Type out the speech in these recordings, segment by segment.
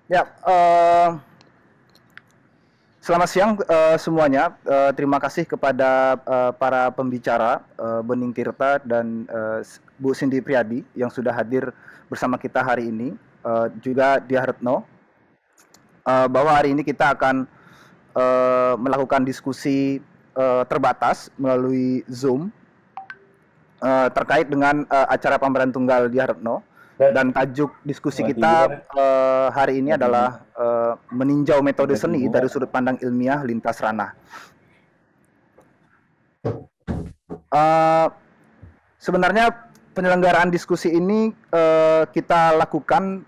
Ya, selamat siang semuanya. Terima kasih kepada para pembicara Bening Tirta dan Bu Cindy Priadi yang sudah hadir bersama kita hari ini. Juga Dia Retno, bahwa hari ini kita akan melakukan diskusi terbatas melalui Zoom terkait dengan acara pameran tunggal Dia Retno. Dan tajuk diskusi kita hari ini adalah meninjau metode seni dari sudut pandang ilmiah lintas ranah. Sebenarnya penyelenggaraan diskusi ini kita lakukan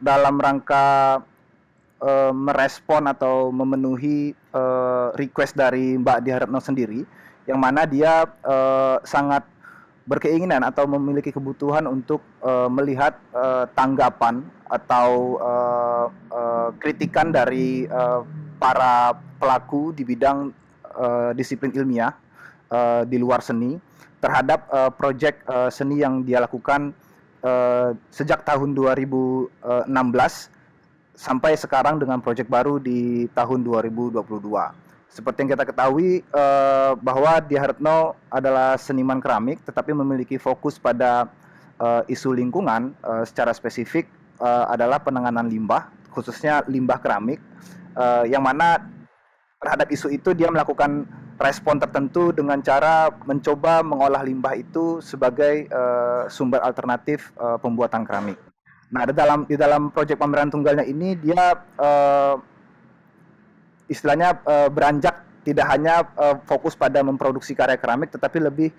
dalam rangka merespon atau memenuhi request dari Mbak Diah Retno sendiri, yang mana dia sangat berkeinginan atau memiliki kebutuhan untuk melihat tanggapan atau kritikan dari para pelaku di bidang disiplin ilmiah di luar seni terhadap proyek seni yang dia lakukan sejak tahun 2016 sampai sekarang dengan proyek baru di tahun 2022. Seperti yang kita ketahui bahwa Dia Retno adalah seniman keramik tetapi memiliki fokus pada isu lingkungan, secara spesifik adalah penanganan limbah, khususnya limbah keramik, yang mana terhadap isu itu dia melakukan respon tertentu dengan cara mencoba mengolah limbah itu sebagai sumber alternatif pembuatan keramik. Nah, di dalam proyek pameran tunggalnya ini dia istilahnya beranjak tidak hanya fokus pada memproduksi karya keramik, tetapi lebih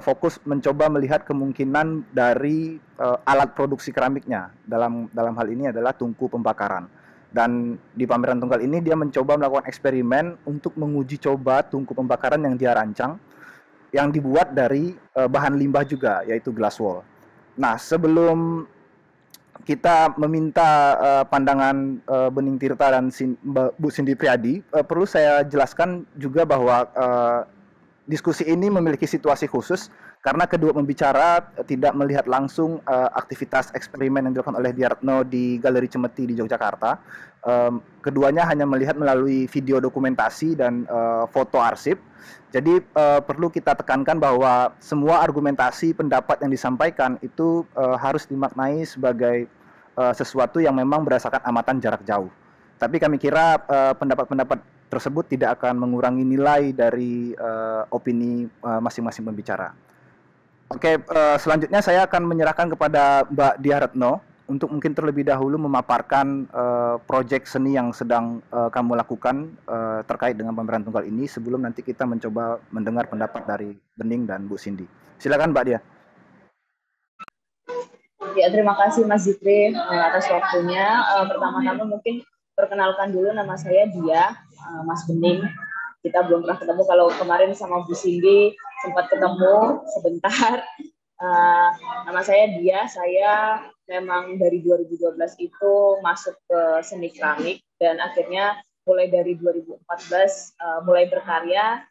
fokus mencoba melihat kemungkinan dari alat produksi keramiknya. Dalam hal ini adalah tungku pembakaran. Dan di pameran tunggal ini dia mencoba melakukan eksperimen untuk menguji coba tungku pembakaran yang dia rancang, yang dibuat dari bahan limbah juga, yaitu glass wool. Nah, sebelum kita meminta pandangan Bening Tirta dan Bu Cindy Priadi, perlu saya jelaskan juga bahwa diskusi ini memiliki situasi khusus karena kedua pembicara tidak melihat langsung aktivitas eksperimen yang dilakukan oleh Diartno di Galeri Cemeti di Yogyakarta. Keduanya hanya melihat melalui video dokumentasi dan foto arsip. Jadi perlu kita tekankan bahwa semua argumentasi pendapat yang disampaikan itu harus dimaknai sebagai sesuatu yang memang berdasarkan amatan jarak jauh. Tapi kami kira pendapat-pendapat tersebut tidak akan mengurangi nilai dari opini masing-masing pembicara. Oke, selanjutnya saya akan menyerahkan kepada Mbak Diah Retno untuk mungkin terlebih dahulu memaparkan proyek seni yang sedang kamu lakukan terkait dengan pameran tunggal ini sebelum nanti kita mencoba mendengar pendapat dari Bening dan Bu Cindy. Silakan Mbak Diah. Ya, terima kasih Mas Zikri atas waktunya. Pertama-tama mungkin perkenalkan dulu, nama saya Dia, Mas Bening. Kita belum pernah ketemu, kalau kemarin sama Bu Cindy sempat ketemu sebentar. Nama saya Dia, saya memang dari 2012 itu masuk ke seni keramik dan akhirnya mulai dari 2014 mulai berkarya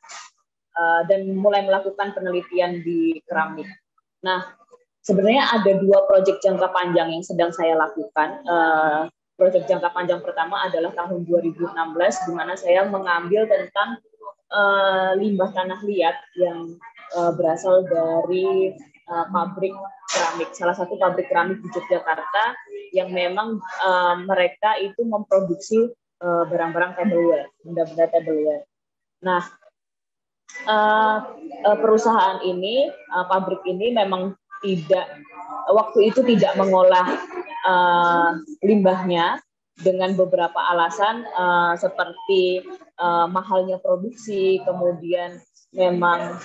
dan mulai melakukan penelitian di keramik. Nah, sebenarnya ada dua proyek jangka panjang yang sedang saya lakukan. Proyek jangka panjang pertama adalah tahun 2016, di mana saya mengambil tentang limbah tanah liat yang berasal dari pabrik keramik, salah satu pabrik keramik di Yogyakarta yang memang mereka itu memproduksi barang-barang tableware, benda-benda tableware. Nah, perusahaan ini, pabrik ini memang waktu itu tidak mengolah limbahnya dengan beberapa alasan seperti mahalnya produksi, kemudian memang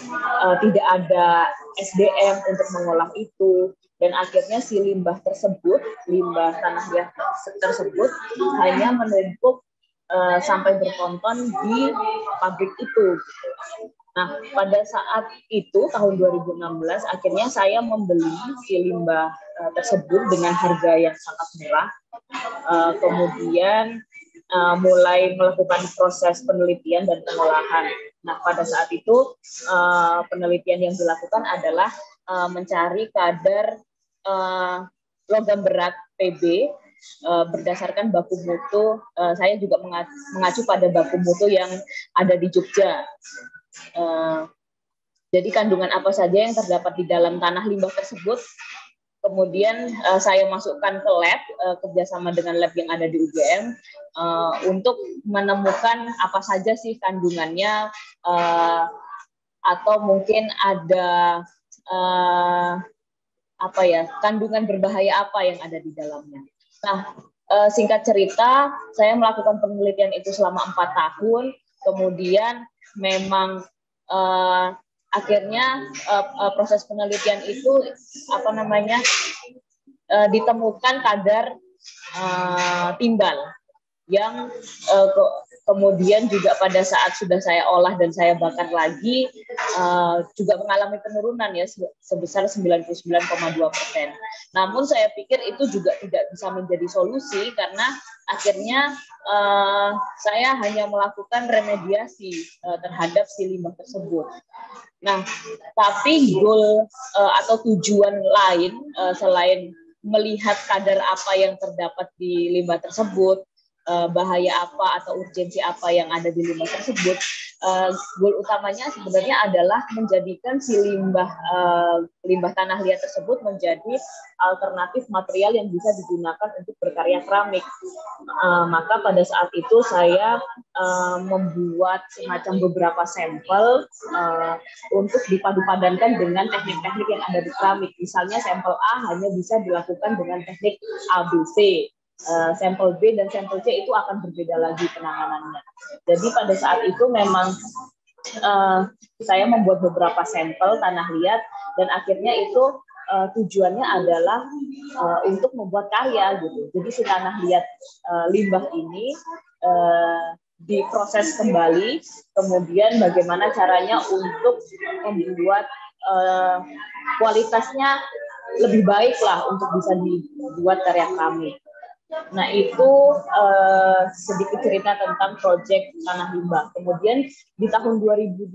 tidak ada SDM untuk mengolah itu, dan akhirnya si limbah tanah liat tersebut hanya menumpuk sampai bertonton di pabrik itu. Nah, pada saat itu tahun 2016 akhirnya saya membeli si limbah tersebut dengan harga yang sangat murah. Kemudian mulai melakukan proses penelitian dan pengolahan. Nah, pada saat itu penelitian yang dilakukan adalah mencari kadar logam berat Pb berdasarkan baku mutu, saya juga mengacu pada baku mutu yang ada di Jogja. Jadi kandungan apa saja yang terdapat di dalam tanah limbah tersebut, kemudian saya masukkan ke lab, kerjasama dengan lab yang ada di UGM, untuk menemukan apa saja sih kandungannya, atau mungkin ada kandungan berbahaya apa yang ada di dalamnya. Nah, singkat cerita, saya melakukan penelitian itu selama 4 tahun, kemudian memang akhirnya proses penelitian itu ditemukan kadar timbal yang kemudian juga pada saat sudah saya olah dan saya bakar lagi juga mengalami penurunan ya sebesar 99,2%. Namun saya pikir itu juga tidak bisa menjadi solusi karena akhirnya saya hanya melakukan remediasi terhadap si limbah tersebut. Nah, tapi goal atau tujuan lain selain melihat kadar apa yang terdapat di limbah tersebut, bahaya apa atau urgensi apa yang ada di limbah tersebut, goal utamanya sebenarnya adalah menjadikan si limbah tanah liat tersebut menjadi alternatif material yang bisa digunakan untuk berkarya keramik. Maka pada saat itu saya membuat semacam beberapa sampel untuk dipadu-padankan dengan teknik-teknik yang ada di keramik. Misalnya sampel A hanya bisa dilakukan dengan teknik ABC. Sampel B dan sampel C itu akan berbeda lagi penanganannya. Jadi pada saat itu memang saya membuat beberapa sampel tanah liat dan akhirnya itu tujuannya adalah untuk membuat karya gitu. Jadi si tanah liat limbah ini diproses kembali, kemudian bagaimana caranya untuk membuat kualitasnya lebih baik lah untuk bisa dibuat karya keramik. Nah itu sedikit cerita tentang proyek tanah limbah. Kemudian di tahun 2022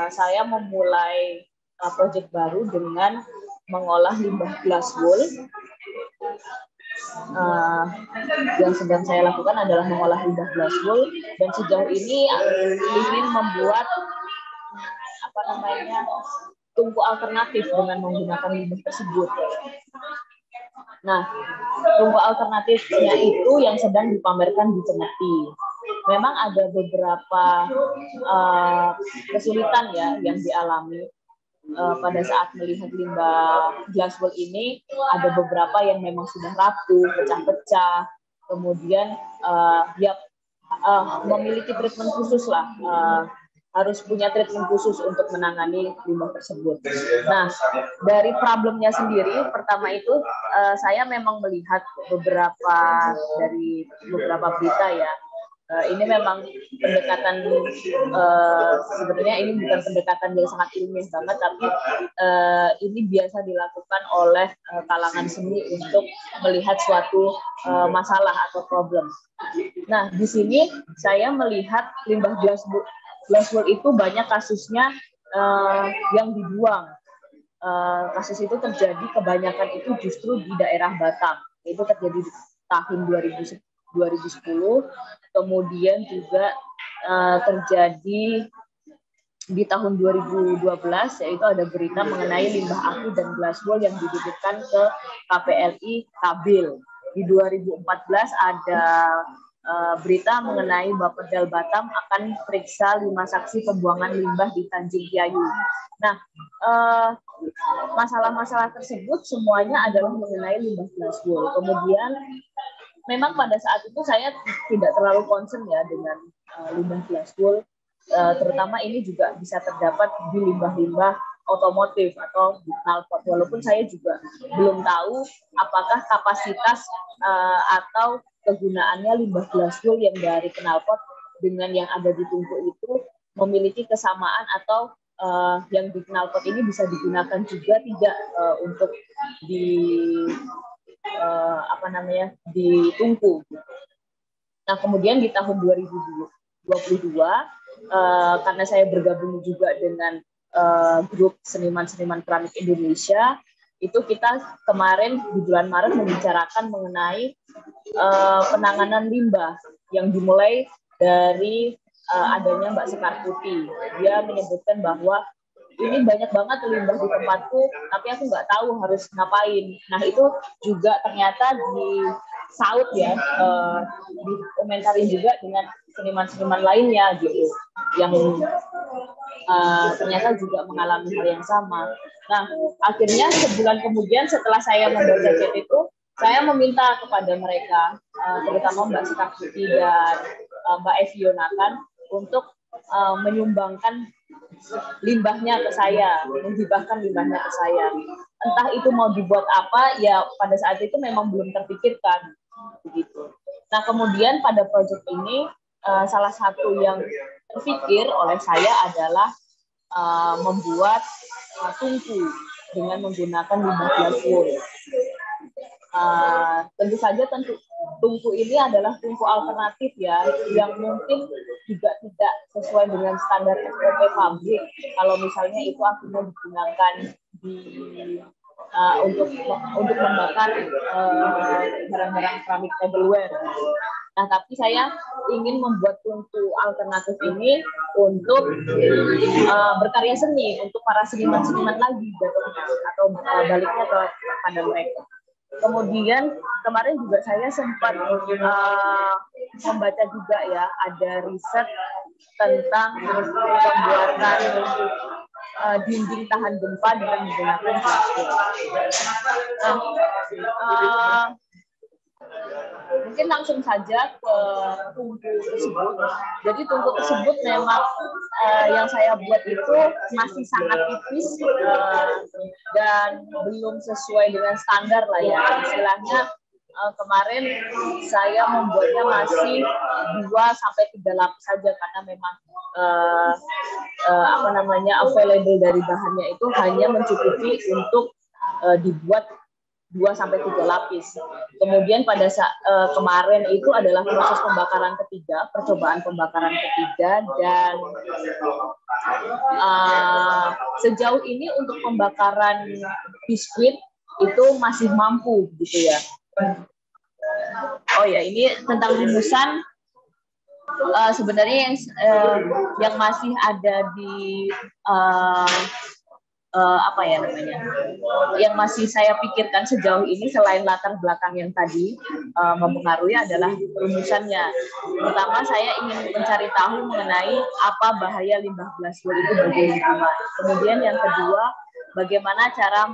saya memulai proyek baru dengan mengolah limbah glass wool. Yang sedang saya lakukan adalah mengolah limbah glass wool dan sejauh ini ingin membuat tungku alternatif dengan menggunakan limbah tersebut. Nah, tungku alternatifnya itu yang sedang dipamerkan di Cemeti. Memang ada beberapa kesulitan ya yang dialami pada saat melihat limbah glass wool ini. Ada beberapa yang memang sudah rapuh, pecah-pecah, kemudian memiliki treatment khusus lah. Harus punya treatment khusus untuk menangani limbah tersebut. Nah, dari problemnya sendiri, pertama itu saya memang melihat dari beberapa berita ya. Ini memang pendekatan, sebenarnya ini bukan pendekatan yang sangat ilmiah banget, tapi ini biasa dilakukan oleh kalangan seni untuk melihat suatu masalah atau problem. Nah, di sini saya melihat limbah glass wool itu banyak kasusnya yang dibuang. Kasus itu terjadi kebanyakan itu justru di daerah Batam. Itu terjadi di tahun 2010. Kemudian juga terjadi di tahun 2012, yaitu ada berita mengenai limbah aku dan glass wool yang dititipkan ke KPLI Kabil. Di 2014 ada berita mengenai Bapedal Batam akan periksa 5 saksi pembuangan limbah di Tanjung Kiayu. Nah, masalah-masalah tersebut semuanya adalah mengenai limbah glass wool. Kemudian, memang pada saat itu saya tidak terlalu concern ya dengan limbah glass wool, terutama ini juga bisa terdapat di limbah-limbah otomotif atau di knalpot. Walaupun saya juga belum tahu apakah kapasitas atau kegunaannya limbah glass wool yang dari knalpot dengan yang ada di tungku itu memiliki kesamaan atau yang di knalpot ini bisa digunakan juga tidak untuk di tungku. Nah, kemudian di tahun 2022 karena saya bergabung juga dengan grup seniman-seniman keramik Indonesia, itu kita kemarin di bulan Maret membicarakan mengenai penanganan limbah yang dimulai dari adanya Mbak Sekar Putih. Dia menyebutkan bahwa ini banyak banget limbah di tempatku, tapi aku nggak tahu harus ngapain. Nah itu juga ternyata disaut ya, dikomentarin juga dengan seniman-seniman lainnya gitu, yang ternyata juga mengalami hal yang sama. Nah akhirnya sebulan kemudian setelah saya membaca chat itu, saya meminta kepada mereka, terutama Mbak Sekar Putih dan Mbak Evi Yonakan, untuk menyumbangkan limbahnya ke saya, menghibahkan limbahnya ke saya. Entah itu mau dibuat apa, ya pada saat itu memang belum terpikirkan begitu. Nah kemudian pada proyek ini salah satu yang terpikir oleh saya adalah membuat tungku dengan menggunakan limbah glasswool. Tentu saja tungku ini adalah tungku alternatif ya, yang mungkin juga tidak sesuai dengan standar SOP pabrik. Kalau misalnya itu akhirnya digunakan untuk membakar barang-barang keramik tableware. Nah, tapi saya ingin membuat tungku alternatif ini untuk berkarya seni, untuk para seniman-seniman lagi jatuhnya, atau baliknya kepada mereka. Kemudian kemarin juga saya sempat membaca juga ya, ada riset tentang pembuatan dinding tahan gempa dengan menggunakan plastik. Mungkin langsung saja ke tungku tersebut. Jadi tungku tersebut memang yang saya buat itu masih sangat tipis dan belum sesuai dengan standar lah ya. Istilahnya kemarin saya membuatnya masih 2-3 lapis saja, karena memang available dari bahannya itu hanya mencukupi untuk dibuat 2-3 lapis. Kemudian pada saat kemarin itu adalah proses pembakaran ketiga, percobaan pembakaran ketiga, dan sejauh ini untuk pembakaran biskuit itu masih mampu gitu ya. Oh ya, ini tentang rumusan. Sebenarnya yang masih ada di yang masih saya pikirkan sejauh ini selain latar belakang yang tadi mempengaruhi adalah rumusannya. Pertama, saya ingin mencari tahu mengenai apa bahaya limbah glasswool itu bagi lingkungan. Kemudian yang kedua, bagaimana cara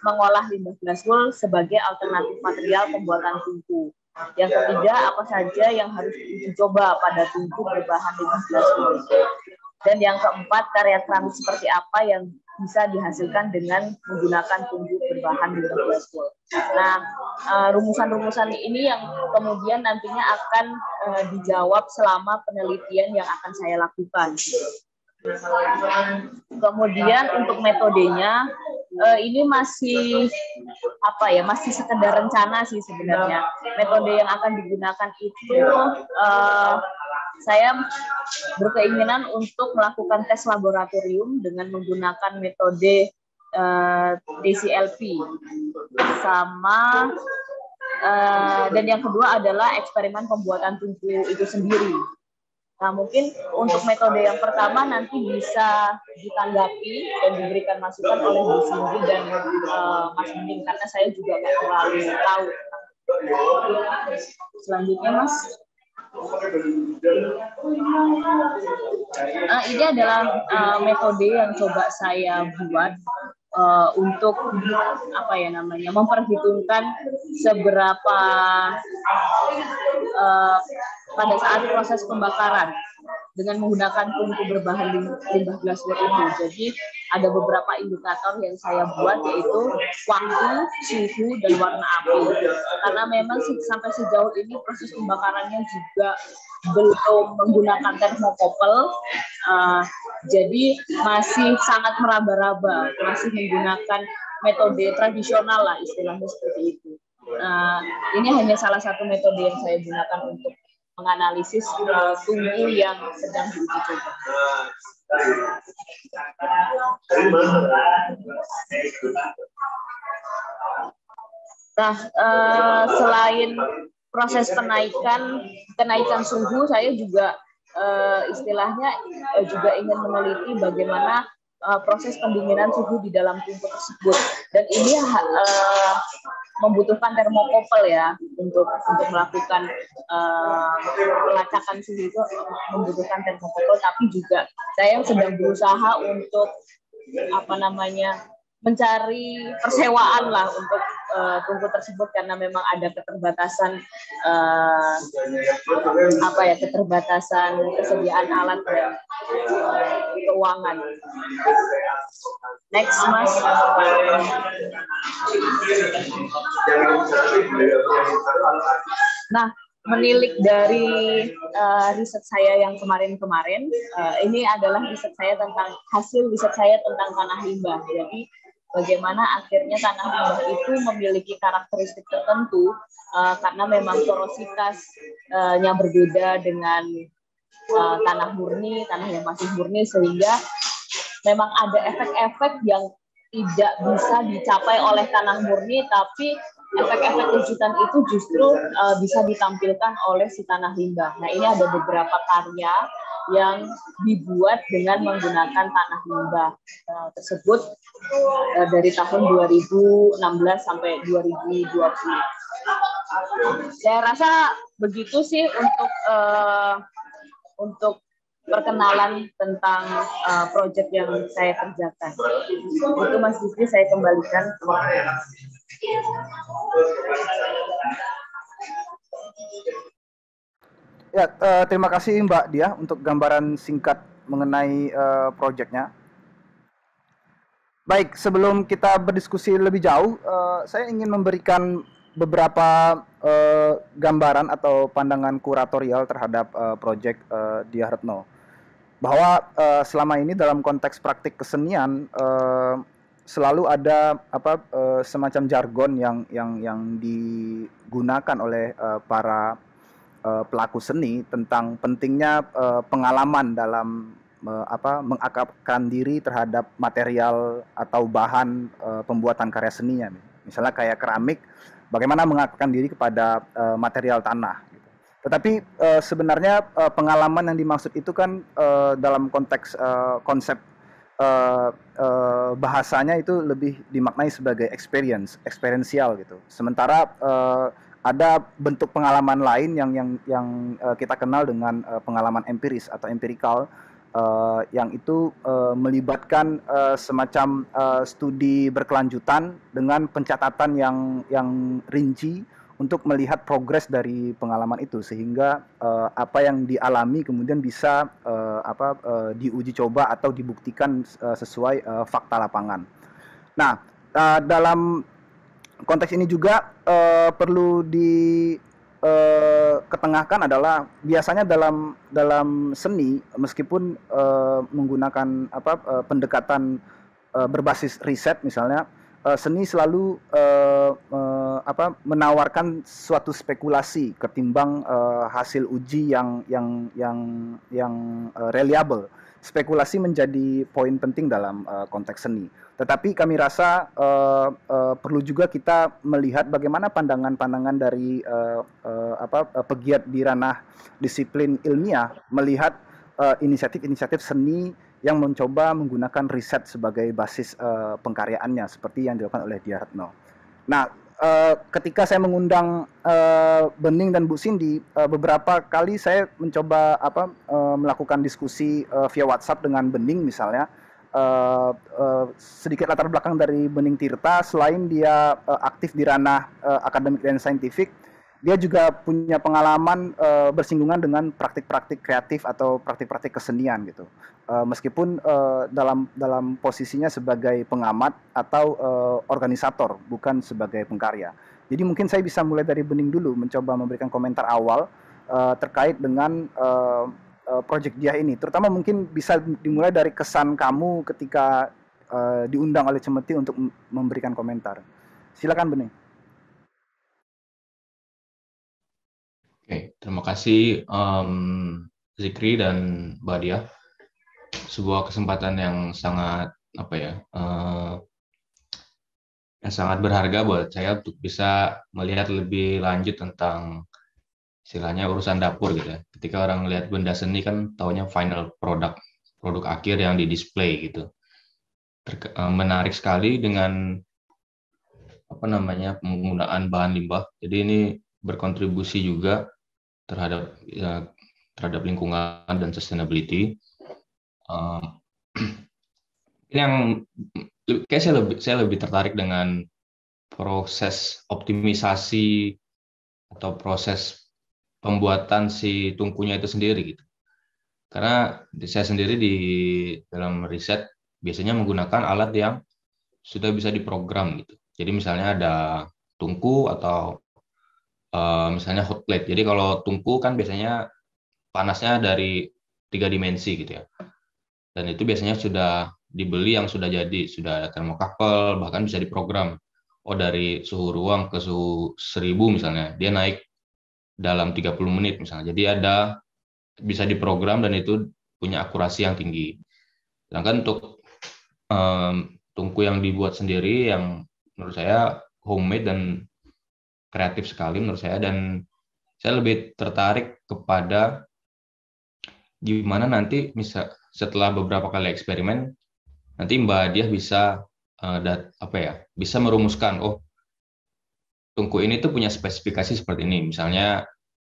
mengolah limbah glasswool sebagai alternatif material pembuatan tungku. Yang ketiga, apa saja yang harus dicoba pada tungku berbahan limbah glasswool. Dan yang keempat, karya keramik seperti apa yang bisa dihasilkan dengan menggunakan tungku berbahan limbah glasswool. Nah, rumusan-rumusan ini yang kemudian nantinya akan dijawab selama penelitian yang akan saya lakukan. Kemudian untuk metodenya ini masih masih sekedar rencana sih sebenarnya. Metode yang akan digunakan itu saya berkeinginan untuk melakukan tes laboratorium dengan menggunakan metode TCLP sama dan yang kedua adalah eksperimen pembuatan tungku itu sendiri. Nah, mungkin untuk metode yang pertama nanti bisa ditanggapi dan diberikan masukan oleh Bu Cindy dan Mas Bening, karena saya juga nggak terlalu tahu. Selanjutnya, Mas. Ini adalah metode yang coba saya buat untuk memperhitungkan seberapa pada saat proses pembakaran dengan menggunakan tungku berbahan limbah glasswool itu. Jadi ada beberapa indikator yang saya buat, yaitu waktu, suhu, dan warna api. Karena memang sampai sejauh ini proses pembakarannya juga belum menggunakan termokopel, jadi masih sangat meraba-raba, masih menggunakan metode tradisional lah istilahnya seperti itu. Ini hanya salah satu metode yang saya gunakan untuk menganalisis tungku yang sedang diuji coba. Nah, selain proses kenaikan suhu, saya juga istilahnya juga ingin meneliti bagaimana proses pendinginan suhu di dalam tungku tersebut. Dan ini membutuhkan termokopel ya untuk melakukan pelacakan suhu itu membutuhkan termokopel, tapi juga saya sedang berusaha untuk mencari persewaan lah untuk tungku tersebut karena memang ada keterbatasan keterbatasan kesediaan alat dan keuangan. Next, Mas. Nah, menilik dari riset saya yang kemarin-kemarin, ini adalah hasil riset saya tentang tanah limbah. Jadi bagaimana akhirnya tanah limbah itu memiliki karakteristik tertentu karena memang porositasnya berbeda dengan tanah yang masih murni, sehingga memang ada efek-efek yang tidak bisa dicapai oleh tanah murni, tapi efek-efek kejutan itu justru bisa ditampilkan oleh si tanah limbah. Nah, ini ada beberapa karya yang dibuat dengan menggunakan tanah limbah tersebut dari tahun 2016 sampai 2020. Saya rasa begitu sih untuk perkenalan tentang proyek yang saya kerjakan. Itu Mas Diki, saya kembalikan. Ya, terima kasih Mbak Dia untuk gambaran singkat mengenai proyeknya. Baik, sebelum kita berdiskusi lebih jauh, saya ingin memberikan beberapa gambaran atau pandangan kuratorial terhadap proyek Dia Retno. Bahwa selama ini dalam konteks praktik kesenian selalu ada semacam jargon yang digunakan oleh para pelaku seni tentang pentingnya pengalaman dalam mengakapkan diri terhadap material atau bahan pembuatan karya seninya. Misalnya kayak keramik, bagaimana mengakapkan diri kepada material tanah. Tetapi sebenarnya pengalaman yang dimaksud itu kan dalam konteks konsep bahasanya itu lebih dimaknai sebagai experiential gitu. Sementara ada bentuk pengalaman lain yang kita kenal dengan pengalaman empiris atau empirical, yang itu melibatkan semacam studi berkelanjutan dengan pencatatan yang rinci untuk melihat progres dari pengalaman itu, sehingga apa yang dialami kemudian bisa diuji coba atau dibuktikan sesuai fakta lapangan. Nah, dalam konteks ini juga perlu ketengahkan adalah biasanya dalam seni, meskipun menggunakan pendekatan berbasis riset misalnya, seni selalu menawarkan suatu spekulasi ketimbang hasil uji yang reliable. Spekulasi menjadi poin penting dalam konteks seni. Tetapi kami rasa perlu juga kita melihat bagaimana pandangan-pandangan dari pegiat di ranah disiplin ilmiah melihat inisiatif-inisiatif seni yang mencoba menggunakan riset sebagai basis pengkaryaannya, seperti yang dilakukan oleh Dia Retno. Nah, ketika saya mengundang Bening dan Bu Cindy, beberapa kali saya mencoba melakukan diskusi via WhatsApp dengan Bening misalnya. Sedikit latar belakang dari Bening Tirta, selain dia aktif di ranah akademik dan saintifik, dia juga punya pengalaman bersinggungan dengan praktik-praktik kreatif atau praktik-praktik kesenian gitu. Meskipun dalam posisinya sebagai pengamat atau organisator, bukan sebagai pengkarya. Jadi mungkin saya bisa mulai dari Bening dulu, mencoba memberikan komentar awal terkait dengan proyek Dia ini. Terutama mungkin bisa dimulai dari kesan kamu ketika diundang oleh Cemeti untuk memberikan komentar. Silakan Bening. Oke, terima kasih Zikri dan Mbak Dia. Sebuah kesempatan yang sangat yang sangat berharga buat saya untuk bisa melihat lebih lanjut tentang istilahnya urusan dapur gitu ya. Ketika orang lihat benda seni kan taunya final product, produk akhir yang di display gitu. Menarik sekali dengan apa namanya penggunaan bahan limbah. Jadi ini berkontribusi juga terhadap ya, terhadap lingkungan dan sustainability. Ini yang kayak saya lebih tertarik dengan proses optimisasi atau proses pembuatan si tungkunya itu sendiri gitu. Karena saya sendiri di dalam riset biasanya menggunakan alat yang sudah bisa diprogram gitu. Jadi misalnya ada tungku atau misalnya hot plate. Jadi kalau tungku kan biasanya panasnya dari 3 dimensi gitu ya. Dan itu biasanya sudah dibeli yang sudah jadi, sudah ada termokapel, bahkan bisa diprogram. Oh dari suhu ruang ke suhu 1000 misalnya, dia naik dalam 30 menit misalnya. Jadi ada bisa diprogram dan itu punya akurasi yang tinggi. Sedangkan untuk tungku yang dibuat sendiri yang menurut saya homemade dan kreatif sekali menurut saya, dan saya lebih tertarik kepada gimana nanti setelah beberapa kali eksperimen nanti Mbak Diah bisa bisa merumuskan, oh tungku ini tuh punya spesifikasi seperti ini, misalnya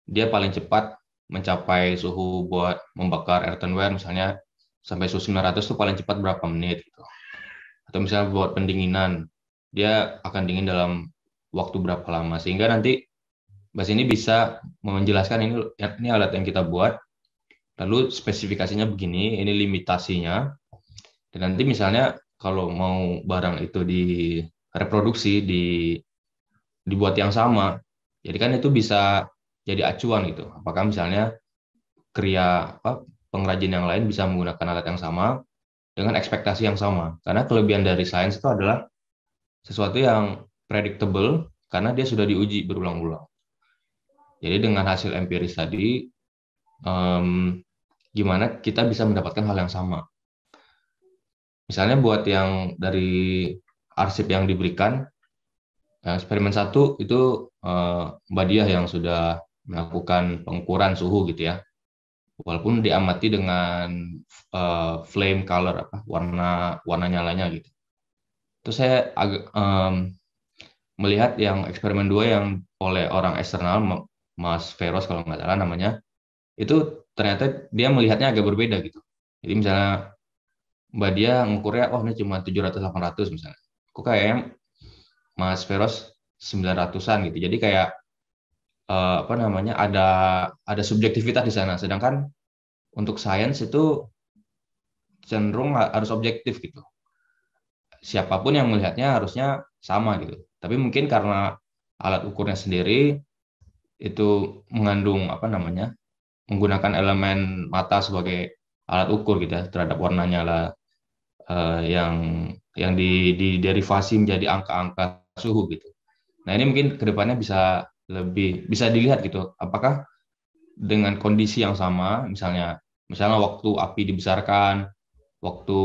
dia paling cepat mencapai suhu buat membakar earthenware misalnya sampai suhu 900 tuh paling cepat berapa menit gitu. Atau misalnya buat pendinginan dia akan dingin dalam waktu berapa lama, sehingga nanti Mbak ini bisa menjelaskan ini alat yang kita buat, lalu spesifikasinya begini, ini limitasinya, dan nanti misalnya kalau mau barang itu direproduksi, dibuat yang sama, jadi kan itu bisa jadi acuan gitu. Apakah misalnya pengrajin yang lain bisa menggunakan alat yang sama dengan ekspektasi yang sama. Karena kelebihan dari sains itu adalah sesuatu yang predictable karena dia sudah diuji berulang-ulang. Jadi dengan hasil empiris tadi, gimana kita bisa mendapatkan hal yang sama. Misalnya buat yang dari arsip yang diberikan, eksperimen 1 itu Mbak Diah yang sudah melakukan pengukuran suhu gitu ya. Walaupun diamati dengan flame color, warna nyalanya gitu. Terus saya agak melihat yang eksperimen 2 yang oleh orang eksternal, Mas Feros kalau nggak salah namanya, itu ternyata dia melihatnya agak berbeda gitu. Jadi misalnya Mbak Dia ngukurnya, oh ini cuma 700-800 misalnya. Kok kayaknya Mas Feros 900-an gitu. Jadi kayak ada subjektivitas di sana. Sedangkan untuk sains itu cenderung harus objektif gitu. Siapapun yang melihatnya harusnya sama gitu. Tapi mungkin karena alat ukurnya sendiri itu mengandung menggunakan elemen mata sebagai alat ukur gitu ya, terhadap warna nyala yang diderivasi menjadi angka-angka suhu gitu. Nah ini mungkin kedepannya bisa dilihat gitu, apakah dengan kondisi yang sama, misalnya waktu api dibesarkan, waktu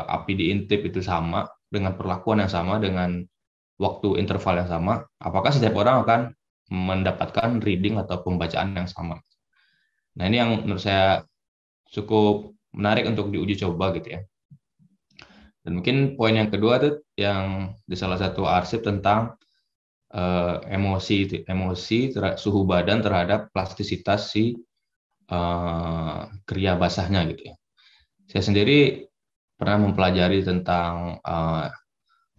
api diintip itu sama, dengan perlakuan yang sama, dengan waktu interval yang sama, apakah setiap orang akan mendapatkan reading atau pembacaan yang sama. Nah ini yang menurut saya cukup menarik untuk diuji coba gitu ya. Dan mungkin poin yang kedua tuh yang di salah satu arsip tentang emosi suhu badan terhadap plastisitas si kria basahnya gitu ya. Saya sendiri pernah mempelajari tentang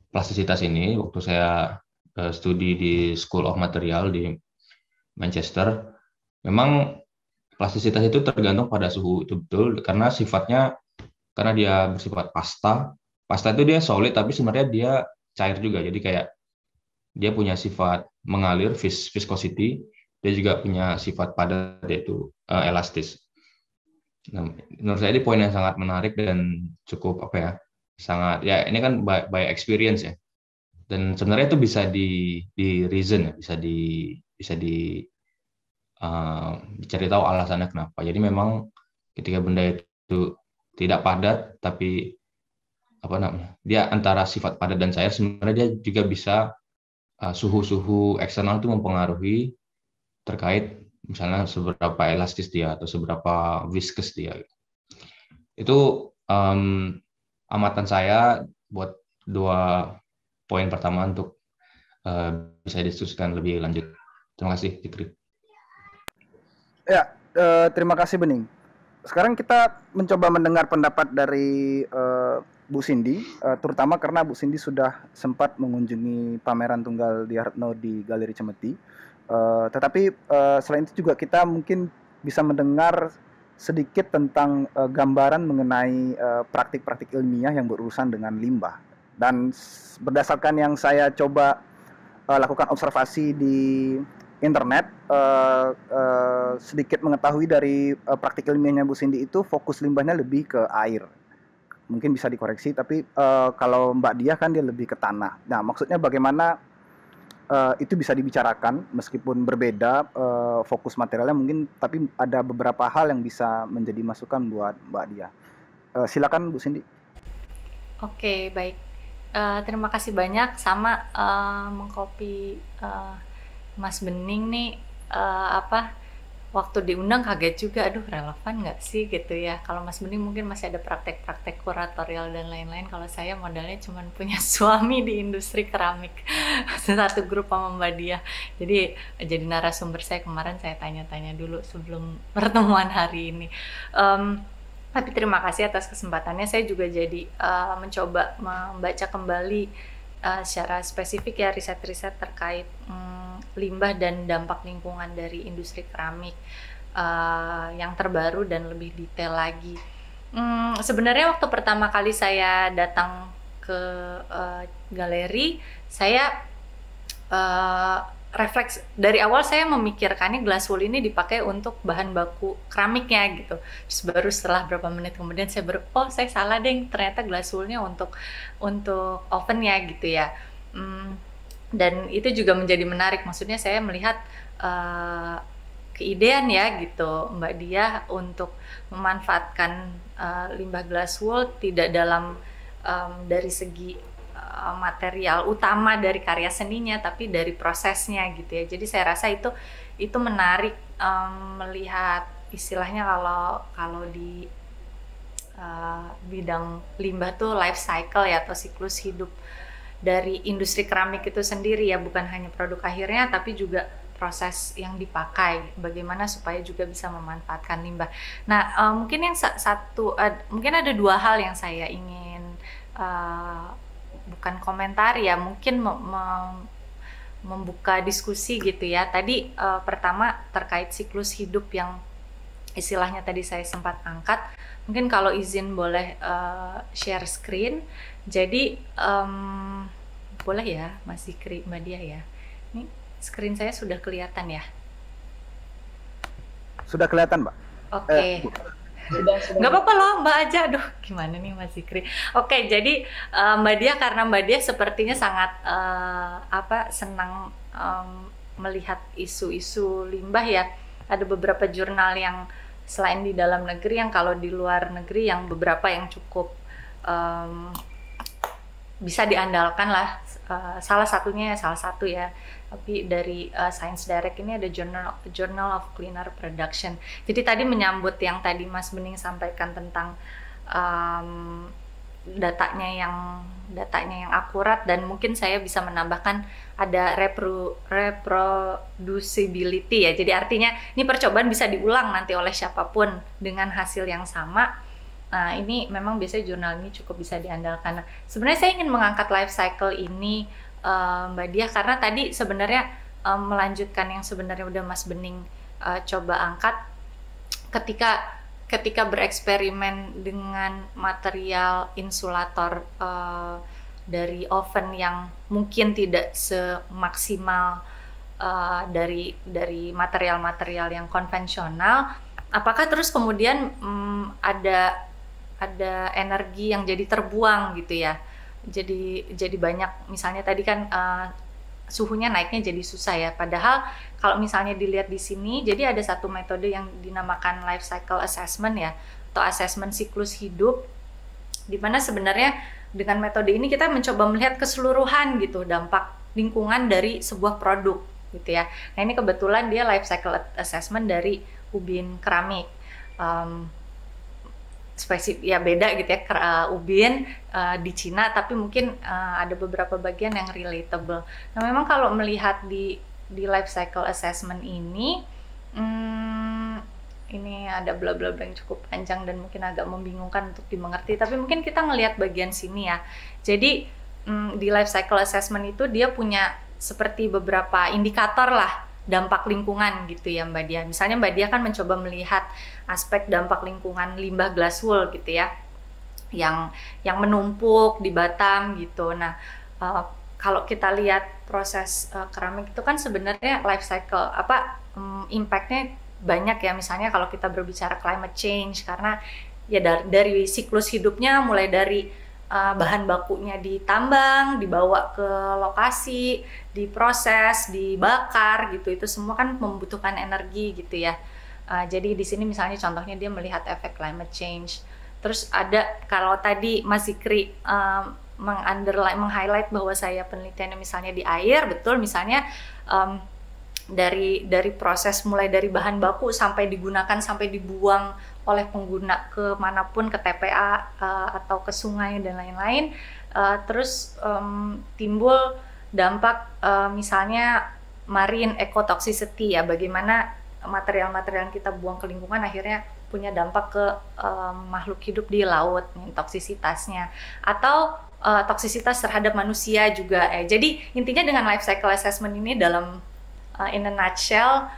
plastisitas ini waktu saya studi di School of Material di Manchester. Memang plastisitas itu tergantung pada suhu itu betul, karena dia bersifat pasta. Pasta itu dia solid tapi sebenarnya dia cair juga. Jadi kayak dia punya sifat mengalir, viscosity, dia juga punya sifat padat, yaitu elastis. Nah, menurut saya ini poin yang sangat menarik dan cukup sangat ya, ini kan by experience ya. Dan sebenarnya itu bisa di reason ya, bisa dicari tahu alasannya kenapa. Jadi memang ketika benda itu tidak padat tapi apa namanya, dia antara sifat padat dan cair, sebenarnya dia juga bisa suhu-suhu eksternal itu mempengaruhi terkait misalnya seberapa elastis dia atau seberapa viscous dia. Itu amatan saya buat 2 poin pertama untuk bisa diskusikan lebih lanjut. Terima kasih, Fikri. Ya, terima kasih Bening. Sekarang kita mencoba mendengar pendapat dari Bu Cindy, terutama karena Bu Cindy sudah sempat mengunjungi pameran Tunggal Dyatno di Galeri Cemeti. Tetapi selain itu juga kita mungkin bisa mendengar sedikit tentang gambaran mengenai praktik-praktik ilmiah yang berurusan dengan limbah. Dan berdasarkan yang saya coba lakukan observasi di internet, sedikit mengetahui dari praktik ilmiahnya Bu Cindy itu fokus limbahnya lebih ke air. Mungkin bisa dikoreksi, tapi kalau Mbak Dia kan dia lebih ke tanah. Nah, maksudnya bagaimana itu bisa dibicarakan meskipun berbeda fokus materialnya mungkin, tapi ada beberapa hal yang bisa menjadi masukan buat Mbak Dia. Silakan Bu Cindy. Oke, baik. Terima kasih banyak, sama mengcopy Mas Bening nih, waktu diundang kaget juga, aduh relevan nggak sih gitu ya. Kalau Mas Bening mungkin masih ada praktek-praktek kuratorial dan lain-lain, kalau saya modalnya cuma punya suami di industri keramik, satu grup sama Mbak Dia. Jadi narasumber saya kemarin, saya tanya-tanya dulu sebelum pertemuan hari ini. Tapi terima kasih atas kesempatannya. Saya juga jadi mencoba membaca kembali secara spesifik ya riset-riset terkait limbah dan dampak lingkungan dari industri keramik yang terbaru dan lebih detail lagi. Sebenarnya waktu pertama kali saya datang ke galeri, saya refleks dari awal, saya memikirkannya glass wool ini dipakai untuk bahan baku keramiknya gitu. Terus baru setelah berapa menit kemudian saya saya salah deh, ternyata glass woolnya untuk ovennya gitu ya. Dan itu juga menjadi menarik, maksudnya saya melihat keidean ya gitu Mbak Dia untuk memanfaatkan limbah glass wool tidak dalam dari segi material utama dari karya seninya, tapi dari prosesnya gitu ya. Jadi saya rasa itu menarik melihat istilahnya kalau di bidang limbah tuh life cycle ya, atau siklus hidup dari industri keramik itu sendiri ya, bukan hanya produk akhirnya tapi juga proses yang dipakai, bagaimana supaya juga bisa memanfaatkan limbah. Nah, mungkin yang mungkin ada 2 hal yang saya ingin bukan komentar ya, mungkin membuka diskusi gitu ya. Tadi pertama terkait siklus hidup yang istilahnya tadi saya sempat angkat. Mungkin kalau izin boleh share screen. Jadi boleh ya Mas Zikri, Mbak Dia ya. Ini screen saya sudah kelihatan ya? Sudah kelihatan, Mbak. Oke. Nggak apa-apa loh Mbak aja, aduh gimana nih Mas Zikri. Oke, jadi Mbak Dia, karena Mbak Dia sepertinya sangat senang melihat isu-isu limbah ya. Ada beberapa jurnal yang selain di dalam negeri, yang kalau di luar negeri yang beberapa yang cukup bisa diandalkan lah. Salah satu ya, tapi dari Science Direct ini ada Journal of Cleaner Production. Jadi tadi menyambut yang tadi Mas Bening sampaikan tentang datanya yang akurat, dan mungkin saya bisa menambahkan ada reproducibility ya. Jadi artinya ini percobaan bisa diulang nanti oleh siapapun dengan hasil yang sama. Nah, ini memang biasanya jurnal ini cukup bisa diandalkan. Nah, sebenarnya saya ingin mengangkat life cycle ini Mbak Dia, karena tadi sebenarnya melanjutkan yang sebenarnya udah Mas Bening coba angkat ketika bereksperimen dengan material insulator dari oven yang mungkin tidak semaksimal dari material-material yang konvensional, apakah terus kemudian ada energi yang jadi terbuang gitu ya. Jadi banyak, misalnya tadi kan suhunya naiknya jadi susah ya. Padahal kalau misalnya dilihat di sini, jadi ada satu metode yang dinamakan life cycle assessment ya, atau assessment siklus hidup, di mana sebenarnya dengan metode ini kita mencoba melihat keseluruhan gitu dampak lingkungan dari sebuah produk gitu ya. Nah ini kebetulan dia life cycle assessment dari ubin keramik. Spesifik ya beda gitu ya, ubin di Cina, tapi mungkin ada beberapa bagian yang relatable. Nah memang kalau melihat di life cycle assessment ini ada bla bla bla yang cukup panjang dan mungkin agak membingungkan untuk dimengerti, tapi mungkin kita ngelihat bagian sini ya. Jadi di life cycle assessment itu dia punya seperti beberapa indikator lah dampak lingkungan gitu ya Mbak Dia. Misalnya Mbak Dia kan mencoba melihat aspek dampak lingkungan limbah glass wool gitu ya, yang menumpuk di Batam gitu. Nah kalau kita lihat proses keramik itu kan sebenarnya life cycle impactnya banyak ya. Misalnya kalau kita berbicara climate change, karena ya dari siklus hidupnya mulai dari bahan bakunya ditambang, dibawa ke lokasi, diproses, dibakar gitu, itu semua kan membutuhkan energi gitu ya. Jadi di sini misalnya contohnya dia melihat efek climate change. Terus ada kalau tadi Mas Zikri meng-highlight bahwa saya penelitiannya misalnya di air, betul, misalnya dari proses mulai dari bahan baku sampai digunakan sampai dibuang oleh pengguna ke manapun, ke TPA atau ke sungai dan lain-lain, terus timbul dampak misalnya marine ecotoxicity ya, bagaimana material-material yang kita buang ke lingkungan akhirnya punya dampak ke makhluk hidup di laut, toksisitasnya, atau toksisitas terhadap manusia juga. Jadi intinya dengan life cycle assessment ini dalam in a nutshell,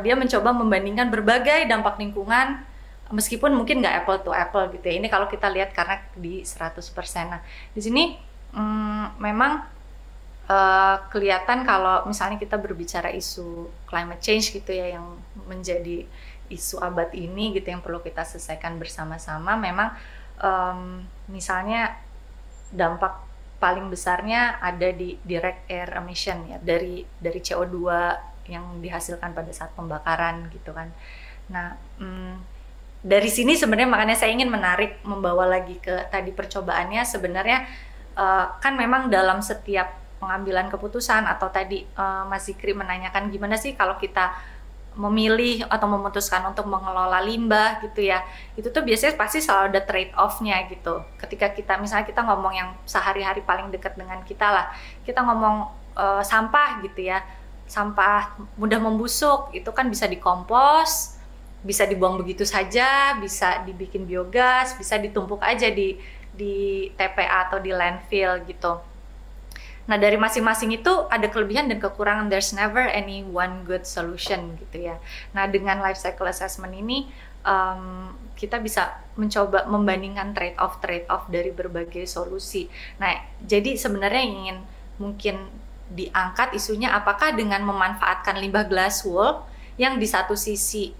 dia mencoba membandingkan berbagai dampak lingkungan meskipun mungkin nggak apple to apple gitu ya. Ini kalau kita lihat karena di 100%. Nah, di sini memang kelihatan kalau misalnya kita berbicara isu climate change gitu ya, yang menjadi isu abad ini gitu, yang perlu kita selesaikan bersama-sama. Memang misalnya dampak paling besarnya ada di direct air emission ya, dari CO2 yang dihasilkan pada saat pembakaran gitu kan. Nah, dari sini sebenarnya makanya saya ingin membawa lagi ke tadi percobaannya. Sebenarnya kan memang dalam setiap pengambilan keputusan, atau tadi Mas Zikri menanyakan gimana sih kalau kita memilih atau memutuskan untuk mengelola limbah gitu ya, itu tuh biasanya pasti selalu ada trade off-nya gitu. Ketika misalnya kita ngomong yang sehari-hari paling dekat dengan kita lah, kita ngomong sampah gitu ya, sampah mudah membusuk itu kan bisa dikompos, bisa dibuang begitu saja, bisa dibikin biogas, bisa ditumpuk aja di TPA atau di landfill gitu. Nah, dari masing-masing itu ada kelebihan dan kekurangan. There's never any one good solution gitu ya. Nah, dengan life cycle assessment ini kita bisa mencoba membandingkan trade-off dari berbagai solusi. Nah, jadi sebenarnya ingin mungkin diangkat isunya, apakah dengan memanfaatkan limbah glass wool yang di satu sisi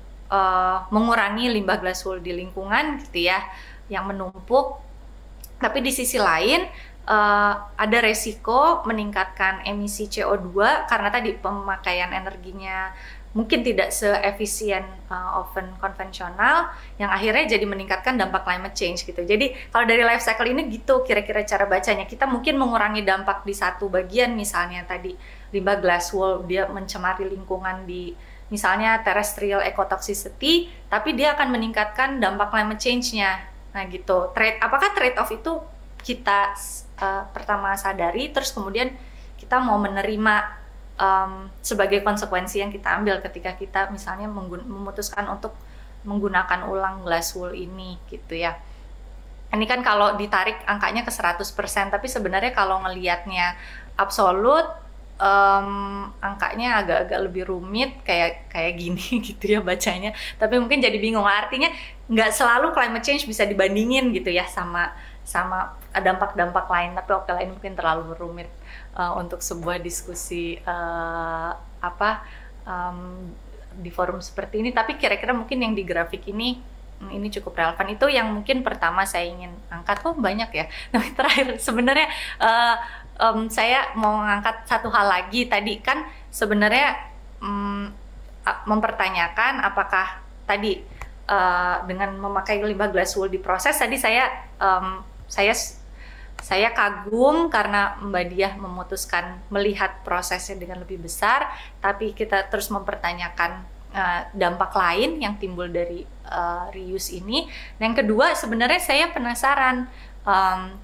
mengurangi limbah glass wool di lingkungan gitu ya, yang menumpuk, tapi di sisi lain ada resiko meningkatkan emisi CO2 karena tadi pemakaian energinya mungkin tidak seefisien oven konvensional, yang akhirnya jadi meningkatkan dampak climate change gitu. Jadi kalau dari life cycle ini gitu kira-kira cara bacanya. Kita mungkin mengurangi dampak di satu bagian, misalnya tadi limbah glass wool dia mencemari lingkungan di misalnya terrestrial ecotoxicity, tapi dia akan meningkatkan dampak climate change-nya. Nah gitu. Apakah trade-off itu kita pertama sadari, terus kemudian kita mau menerima sebagai konsekuensi yang kita ambil ketika kita misalnya memutuskan untuk menggunakan ulang glass wool ini gitu ya. Ini kan kalau ditarik angkanya ke 100%, tapi sebenarnya kalau ngelihatnya absolut angkanya agak-agak lebih rumit kayak gini gitu ya bacanya. Tapi mungkin jadi bingung, artinya nggak selalu climate change bisa dibandingin gitu ya sama dampak-dampak lain, tapi oke lah, ini mungkin terlalu rumit untuk sebuah diskusi di forum seperti ini. Tapi kira-kira mungkin yang di grafik ini cukup relevan. Itu yang mungkin pertama saya ingin angkat. Kok banyak ya? Tapi terakhir sebenarnya saya mau mengangkat satu hal lagi. Tadi kan sebenarnya mempertanyakan apakah tadi dengan memakai limbah glass wool di proses, tadi saya saya kagum karena Mbak Diah memutuskan melihat prosesnya dengan lebih besar, tapi kita terus mempertanyakan dampak lain yang timbul dari reuse ini. Dan yang kedua, sebenarnya saya penasaran,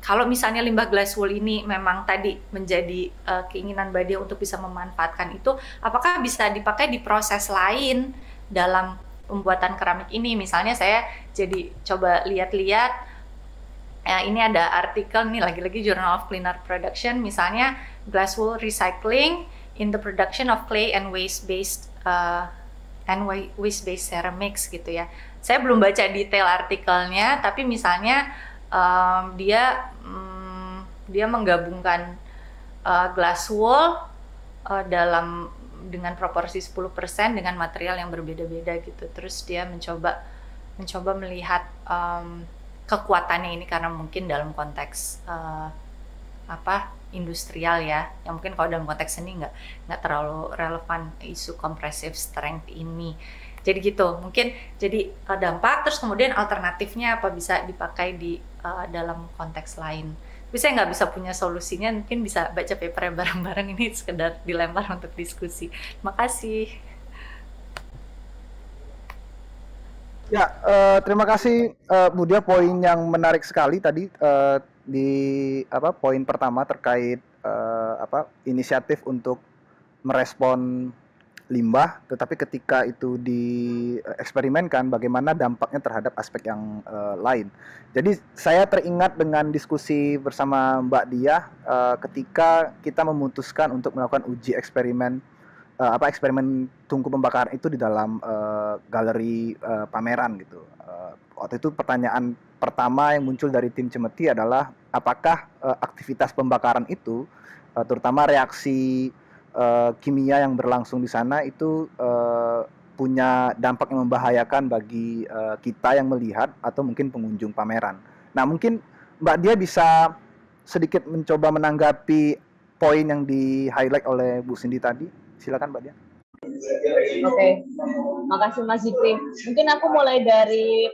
kalau misalnya limbah glass wool ini memang tadi menjadi keinginan Mbak Diah untuk bisa memanfaatkan itu, apakah bisa dipakai di proses lain dalam pembuatan keramik ini? Misalnya saya jadi coba lihat-lihat, ini ada artikel nih, lagi-lagi Journal of Clean Art Production, misalnya glass wool recycling in the production of clay and waste-based ceramics gitu ya. Saya belum baca detail artikelnya, tapi misalnya dia menggabungkan glass wool dengan proporsi 10% dengan material yang berbeda-beda gitu. Terus dia mencoba melihat kekuatannya ini, karena mungkin dalam konteks industrial ya, yang mungkin kalau dalam konteks seni nggak terlalu relevan isu compressive strength ini. Jadi gitu, mungkin jadi dampak, terus kemudian alternatifnya apa bisa dipakai di dalam konteks lain. Tapi saya nggak bisa punya solusinya, mungkin bisa baca papernya bareng-bareng, ini sekedar dilempar untuk diskusi. Terima kasih. Ya, terima kasih Bu Dia, poin yang menarik sekali tadi di poin pertama terkait inisiatif untuk merespon limbah, tetapi ketika itu dieksperimenkan bagaimana dampaknya terhadap aspek yang lain. Jadi saya teringat dengan diskusi bersama Mbak Diah ketika kita memutuskan untuk melakukan uji eksperimen eksperimen tungku pembakaran itu di dalam galeri pameran gitu. Waktu itu pertanyaan pertama yang muncul dari tim Cemeti adalah apakah aktivitas pembakaran itu, terutama reaksi kimia yang berlangsung di sana itu punya dampak yang membahayakan bagi kita yang melihat atau mungkin pengunjung pameran. Nah, mungkin Mbak Dia bisa sedikit mencoba menanggapi poin yang di-highlight oleh Bu Cindy tadi. Silakan Mbak Dia. Oke, makasih Mas Zikri. Mungkin aku mulai dari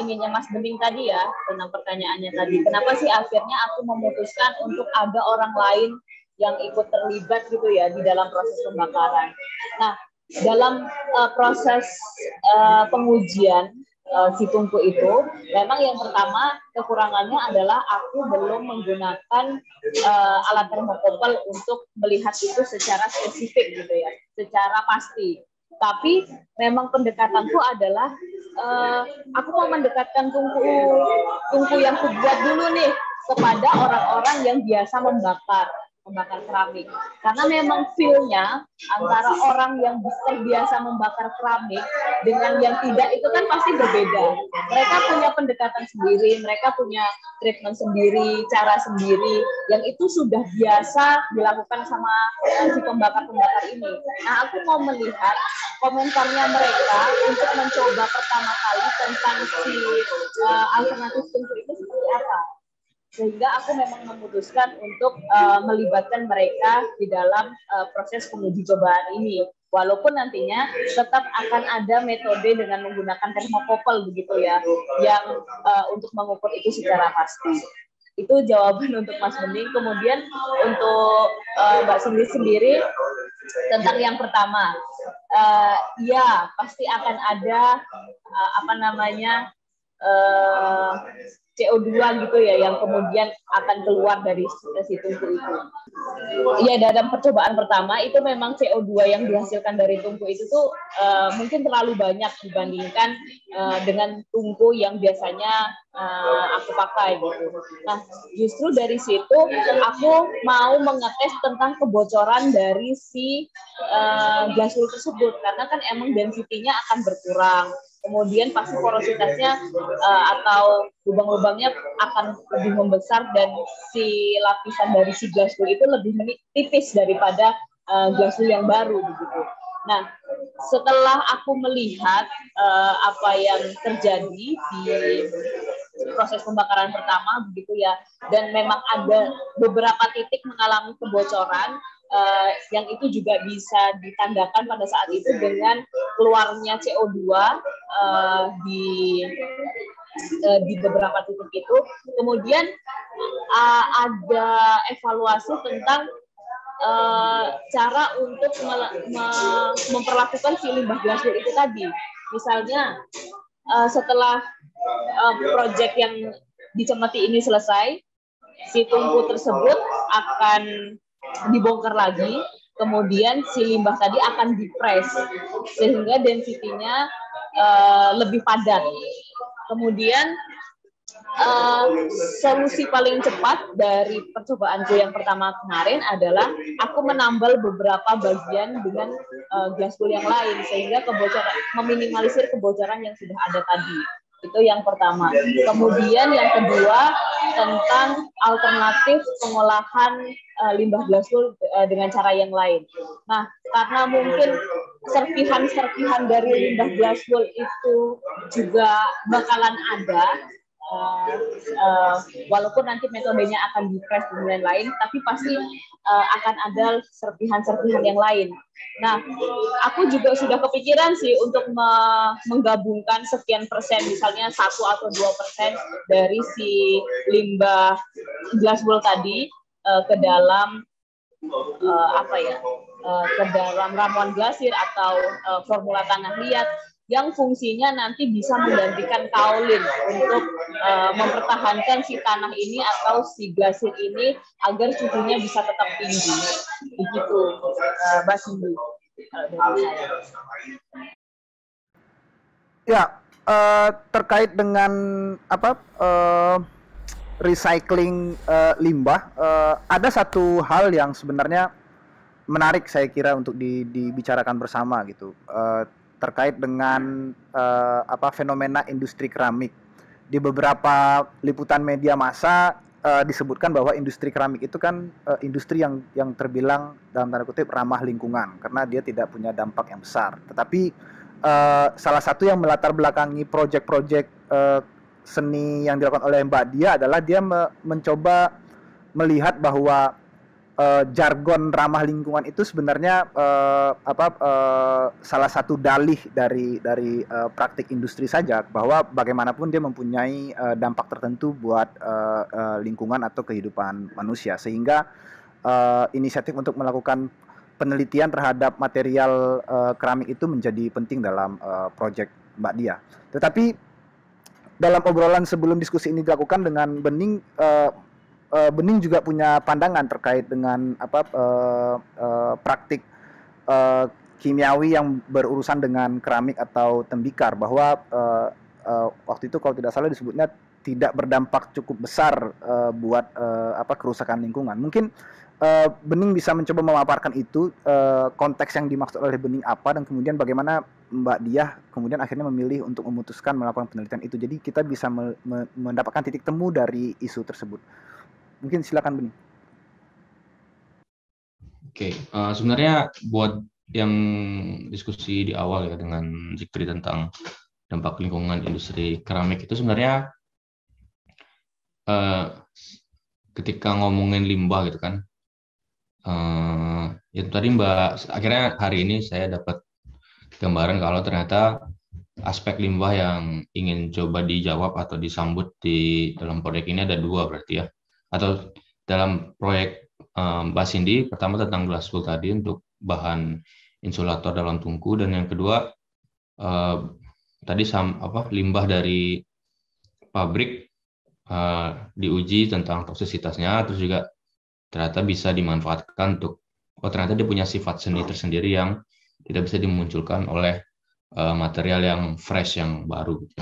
ininya Mas Bening tadi ya, tentang pertanyaannya tadi. Kenapa sih akhirnya aku memutuskan untuk ada orang lain yang ikut terlibat gitu ya di dalam proses pembakaran. Nah, dalam proses pengujian si tungku itu, memang yang pertama kekurangannya adalah aku belum menggunakan alat termokopel untuk melihat itu secara spesifik gitu ya, secara pasti. Tapi memang pendekatanku adalah aku mau mendekatkan tungku yang kubuat dulu nih kepada orang-orang yang biasa membakar keramik, karena memang feel-nya antara orang yang terbiasa membakar keramik dengan yang tidak itu kan pasti berbeda. Mereka punya pendekatan sendiri, mereka punya treatment sendiri, cara sendiri yang itu sudah biasa dilakukan sama si pembakar-pembakar ini. Nah, aku mau melihat komentarnya mereka untuk mencoba pertama kali tentang si alternatif tungku itu seperti apa. Sehingga aku memang memutuskan untuk melibatkan mereka di dalam proses penguji cobaan ini. Walaupun nantinya tetap akan ada metode dengan menggunakan termokopel begitu ya, yang untuk mengukur itu secara pasti. Itu jawaban untuk Mas Bening. Kemudian untuk Mbak Cindy sendiri tentang yang pertama, ya pasti akan ada CO2 gitu ya yang kemudian akan keluar dari si tungku itu. Ya, dalam percobaan pertama itu memang CO2 yang dihasilkan dari tungku itu tuh mungkin terlalu banyak dibandingkan dengan tungku yang biasanya aku pakai gitu. Nah, justru dari situ aku mau mengetes tentang kebocoran dari si glass wool tersebut, karena kan emang density-nya akan berkurang. Kemudian pasti porositasnya atau lubang-lubangnya akan lebih membesar dan si lapisan dari si glass wool itu lebih tipis daripada glass wool yang baru begitu. Nah, setelah aku melihat apa yang terjadi di proses pembakaran pertama begitu ya, dan memang ada beberapa titik mengalami kebocoran, yang itu juga bisa ditandakan pada saat itu dengan keluarnya CO2 di di beberapa titik itu. Kemudian ada evaluasi tentang cara untuk memperlakukan si limbah glasswool itu tadi. Misalnya setelah proyek yang dicemati ini selesai, si tungku tersebut akan dibongkar lagi, kemudian si limbah tadi akan dipres sehingga densitinya lebih padat. Kemudian solusi paling cepat dari percobaanku yang pertama kemarin adalah aku menambal beberapa bagian dengan glasswool yang lain sehingga meminimalisir kebocoran yang sudah ada tadi. Itu yang pertama. Kemudian yang kedua tentang alternatif pengolahan limbah glasswool dengan cara yang lain. Nah, karena mungkin serpihan-serpihan dari limbah glasswool itu juga bakalan ada, walaupun nanti metodenya akan di-press dan lain-lain, tapi pasti akan ada serpihan-serpihan yang lain. Nah, aku juga sudah kepikiran sih untuk menggabungkan sekian persen, misalnya 1 atau 2% dari si limbah glasswool tadi ke dalam ke dalam ramuan glasir atau formula tanah liat yang fungsinya nanti bisa menggantikan kaolin untuk mempertahankan si tanah ini atau si glasir ini agar suhunya bisa tetap tinggi. Begitu, Mbak Cindy. Ya, terkait dengan recycling limbah, ada satu hal yang sebenarnya menarik saya kira untuk dibicarakan bersama gitu. Terkait dengan fenomena industri keramik. Di beberapa liputan media massa disebutkan bahwa industri keramik itu kan industri yang terbilang dalam tanda kutip ramah lingkungan karena dia tidak punya dampak yang besar. Tetapi salah satu yang melatar belakangi proyek-proyek seni yang dilakukan oleh Mbak Dia adalah dia mencoba melihat bahwa jargon ramah lingkungan itu sebenarnya salah satu dalih dari praktik industri saja, bahwa bagaimanapun dia mempunyai dampak tertentu buat lingkungan atau kehidupan manusia, sehingga inisiatif untuk melakukan penelitian terhadap material keramik itu menjadi penting dalam proyek Mbak Dia. Tetapi dalam obrolan sebelum diskusi ini dilakukan dengan Bening, Bening juga punya pandangan terkait dengan praktik kimiawi yang berurusan dengan keramik atau tembikar, bahwa waktu itu kalau tidak salah disebutnya tidak berdampak cukup besar buat kerusakan lingkungan. Mungkin Bening bisa mencoba memaparkan itu, konteks yang dimaksud oleh Bening apa, dan kemudian bagaimana Mbak Diah kemudian akhirnya memilih untuk memutuskan melakukan penelitian itu. Jadi kita bisa mendapatkan titik temu dari isu tersebut. Mungkin silakan Bening. Oke, sebenarnya buat yang diskusi di awal ya dengan Zikri tentang dampak lingkungan industri keramik itu sebenarnya ketika ngomongin limbah gitu kan, itu tadi Mbak, akhirnya hari ini saya dapat gambaran kalau ternyata aspek limbah yang ingin coba dijawab atau disambut di dalam proyek ini ada 2 berarti ya. Atau dalam proyek Mbak Cindy, pertama tentang glasswool tadi untuk bahan insulator dalam tungku, dan yang kedua tadi limbah dari pabrik diuji tentang toksisitasnya, terus juga ternyata bisa dimanfaatkan untuk ternyata dia punya sifat seni tersendiri yang tidak bisa dimunculkan oleh material yang fresh, yang baru gitu.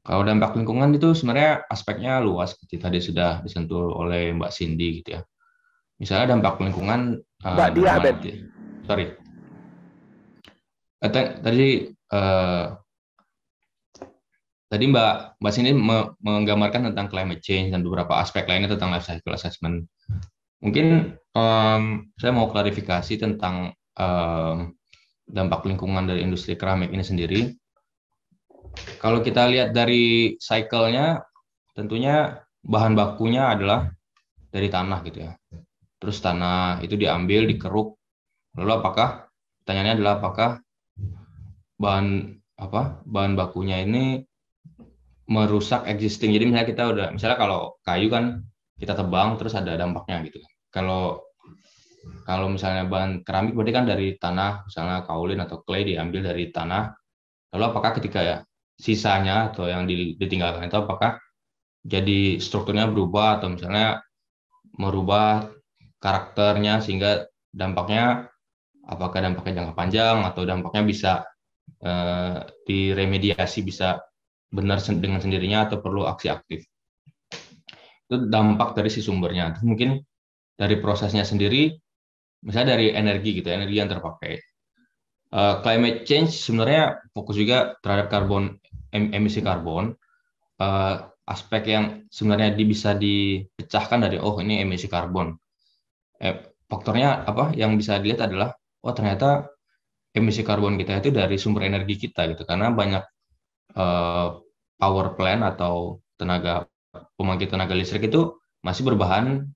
Kalau dampak lingkungan itu sebenarnya aspeknya luas, seperti tadi sudah disentuh oleh Mbak Cindy gitu ya. Misalnya dampak lingkungan Mbak Dia, tadi Mbak Cindy menggambarkan tentang climate change dan beberapa aspek lainnya tentang life cycle assessment. Mungkin saya mau klarifikasi tentang dampak lingkungan dari industri keramik ini sendiri. Kalau kita lihat dari cycle-nya, tentunya bahan bakunya adalah dari tanah gitu ya. Terus tanah itu diambil, dikeruk. Lalu pertanyaannya adalah apakah bahan bakunya ini merusak existing. Jadi misalnya kalau kayu kan kita tebang terus ada dampaknya gitu. Kalau kalau misalnya bahan keramik berarti kan dari tanah, misalnya kaolin atau clay diambil dari tanah. Lalu apakah ketika ya sisanya atau yang ditinggalkan itu apakah jadi strukturnya berubah atau misalnya merubah karakternya sehingga dampaknya apakah dampaknya jangka panjang atau dampaknya bisa diremediasi bisa benar dengan sendirinya atau perlu aksi aktif. Itu dampak dari si sumbernya. Terus mungkin dari prosesnya sendiri, misalnya dari energi gitu, energi yang terpakai. Climate change sebenarnya fokus juga terhadap emisi karbon. Aspek yang sebenarnya bisa dipecahkan dari ini emisi karbon. Faktornya apa yang bisa dilihat adalah ternyata emisi karbon kita itu dari sumber energi kita gitu, karena banyak power plant atau pembangkit tenaga listrik itu masih berbahan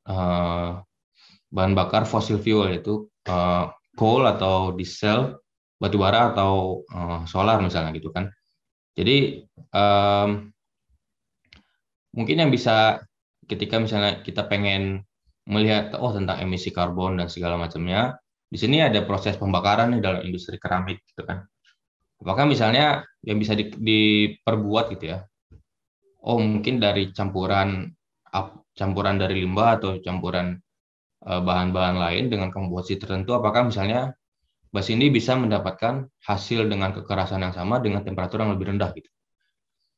bahan bakar fossil fuel, yaitu coal atau diesel, batu bara atau solar misalnya gitu kan. Jadi mungkin yang bisa ketika misalnya kita pengen melihat tentang emisi karbon dan segala macamnya, di sini ada proses pembakaran nih dalam industri keramik gitu kan. Apakah misalnya yang bisa diperbuat gitu ya? Mungkin dari campuran dari limbah atau campuran bahan-bahan lain dengan komposisi tertentu, apakah misalnya bas ini bisa mendapatkan hasil dengan kekerasan yang sama dengan temperatur yang lebih rendah gitu.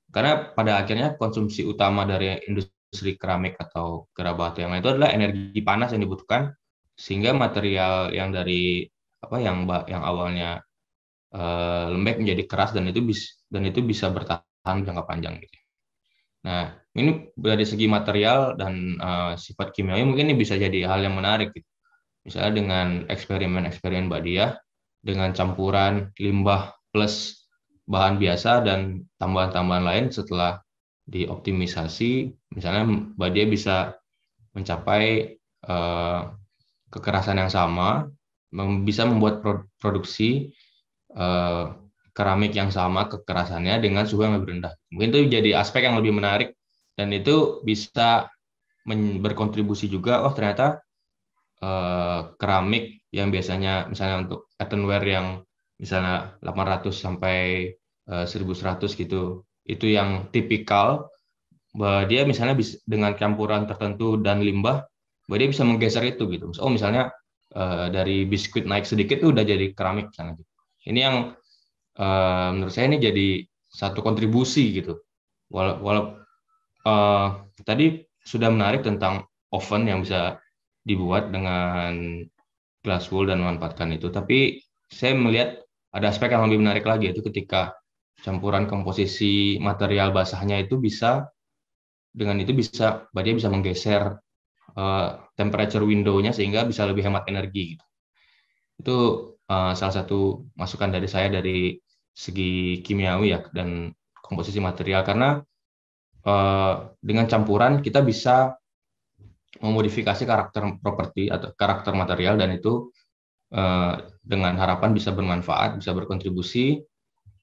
Karena pada akhirnya konsumsi utama dari industri keramik atau gerabah yang lain itu adalah energi panas yang dibutuhkan, sehingga material yang dari yang awalnya lembek menjadi keras dan itu bisa bertahan jangka panjang gitu. Nah, ini dari segi material dan sifat kimiawi mungkin ini bisa jadi hal yang menarik gitu. Misalnya dengan eksperimen Mbak Diah dengan campuran limbah plus bahan biasa dan tambahan-tambahan lain, setelah dioptimisasi, misalnya Mbak Diah bisa mencapai kekerasan yang sama, bisa membuat produksi keramik yang sama kekerasannya dengan suhu yang lebih rendah. Mungkin itu jadi aspek yang lebih menarik dan itu bisa berkontribusi juga. Ternyata keramik yang biasanya misalnya untuk earthenware yang misalnya 800 sampai 1100 gitu, itu yang tipikal, dia misalnya dengan campuran tertentu dan limbah, dia bisa menggeser itu gitu. Misalnya dari biskuit naik sedikit tuh udah jadi keramik misalnya. Ini yang menurut saya ini jadi satu kontribusi gitu. Tadi sudah menarik tentang oven yang bisa dibuat dengan glass wool dan memanfaatkan itu, tapi saya melihat ada aspek yang lebih menarik lagi, yaitu ketika campuran komposisi material basahnya itu bisa dia bisa menggeser temperature window-nya sehingga bisa lebih hemat energi gitu. Itu salah satu masukan dari saya dari segi kimiawi ya dan komposisi material, karena dengan campuran kita bisa memodifikasi karakter properti atau karakter material, dan itu dengan harapan bisa bermanfaat, bisa berkontribusi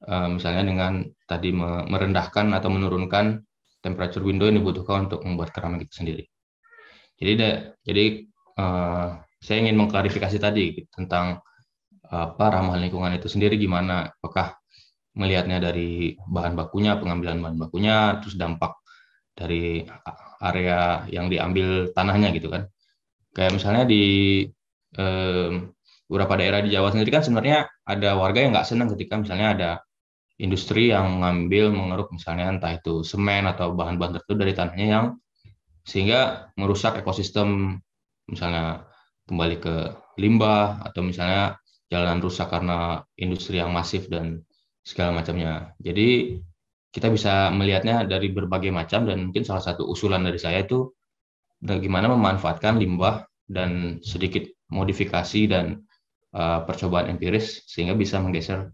misalnya dengan tadi merendahkan atau menurunkan temperature window yang dibutuhkan untuk membuat keramik itu sendiri. Jadi saya ingin mengklarifikasi tadi tentang ramah lingkungan itu sendiri gimana, apakah melihatnya dari bahan bakunya, pengambilan bahan bakunya, terus dampak dari area yang diambil tanahnya gitu kan. Kayak misalnya di beberapa daerah di Jawa sendiri kan sebenarnya ada warga yang nggak senang ketika misalnya ada industri yang mengeruk misalnya entah itu semen atau bahan-bahan tertentu dari tanahnya yang sehingga merusak ekosistem, misalnya kembali ke limbah atau misalnya jalanan rusak karena industri yang masif dan segala macamnya. Jadi kita bisa melihatnya dari berbagai macam, dan mungkin salah satu usulan dari saya itu bagaimana memanfaatkan limbah dan sedikit modifikasi dan percobaan empiris sehingga bisa menggeser,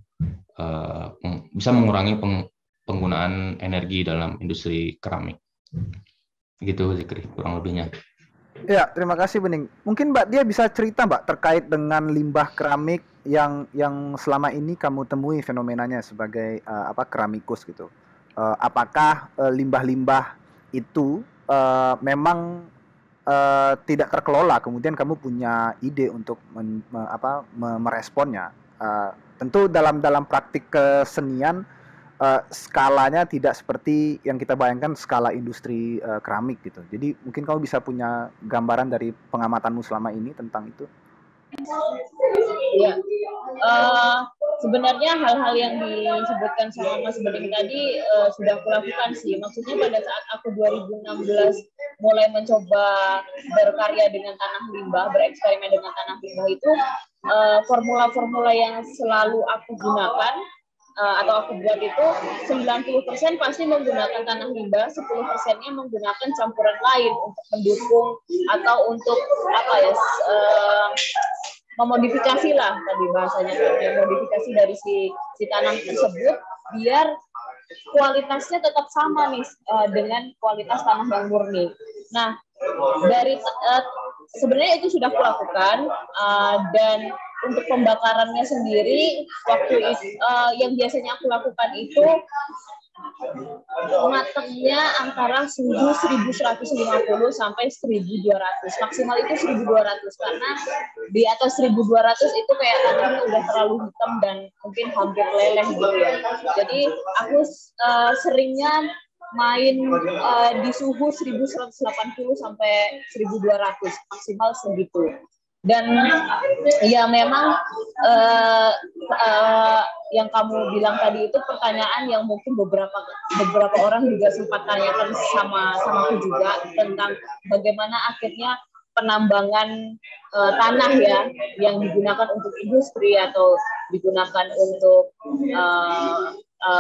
bisa mengurangi penggunaan energi dalam industri keramik. Gitu Zikri kurang lebihnya. Ya, terima kasih Bening. Mungkin Mbak Dia bisa cerita Mbak terkait dengan limbah keramik yang selama ini kamu temui fenomenanya sebagai keramikus gitu. apakah limbah-limbah itu memang tidak terkelola, kemudian kamu punya ide untuk meresponnya. Tentu dalam praktik kesenian skalanya tidak seperti yang kita bayangkan skala industri keramik gitu. Jadi mungkin kamu bisa punya gambaran dari pengamatanmu selama ini tentang itu. Ya, sebenarnya hal-hal yang disebutkan sama Mas Bening tadi sudah aku lakukan sih. Maksudnya pada saat aku 2016 mulai mencoba berkarya dengan tanah limbah, bereksperimen dengan tanah limbah itu, formula-formula yang selalu aku gunakan atau aku buat itu 90% pasti menggunakan tanah limbah, 10%-nya menggunakan campuran lain untuk mendukung atau untuk memodifikasi lah tadi bahasanya, modifikasi dari si tanah tersebut biar kualitasnya tetap sama nih dengan kualitas tanah yang murni. Nah, dari sebenarnya itu sudah aku lakukan dan untuk pembakarannya sendiri waktu itu yang biasanya aku lakukan itu matangnya antara 1150 sampai 1200, maksimal itu 1200 karena di atas 1200 itu kayak tanahnya udah terlalu hitam dan mungkin hampir leleh gitu ya. Jadi aku seringnya main di suhu 1180 sampai 1200, maksimal segitu. Dan ya memang yang kamu bilang tadi itu pertanyaan yang mungkin beberapa orang juga sempat tanyakan sama aku juga tentang bagaimana akhirnya penambangan tanah ya yang digunakan untuk industri atau digunakan untuk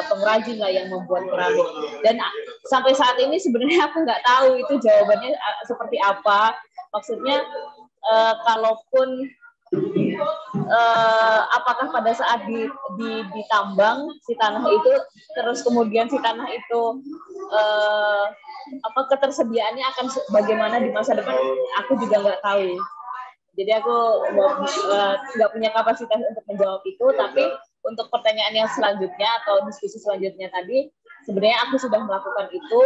pengrajin lah yang membuat keramik. Dan sampai saat ini sebenarnya aku nggak tahu itu jawabannya seperti apa. Maksudnya kalaupun apakah pada saat ditambang si tanah itu terus kemudian si tanah itu ketersediaannya akan bagaimana di masa depan, aku juga nggak tahu. Jadi aku nggak punya kapasitas untuk menjawab itu. Tapi untuk pertanyaan yang selanjutnya atau diskusi selanjutnya tadi, sebenarnya aku sudah melakukan itu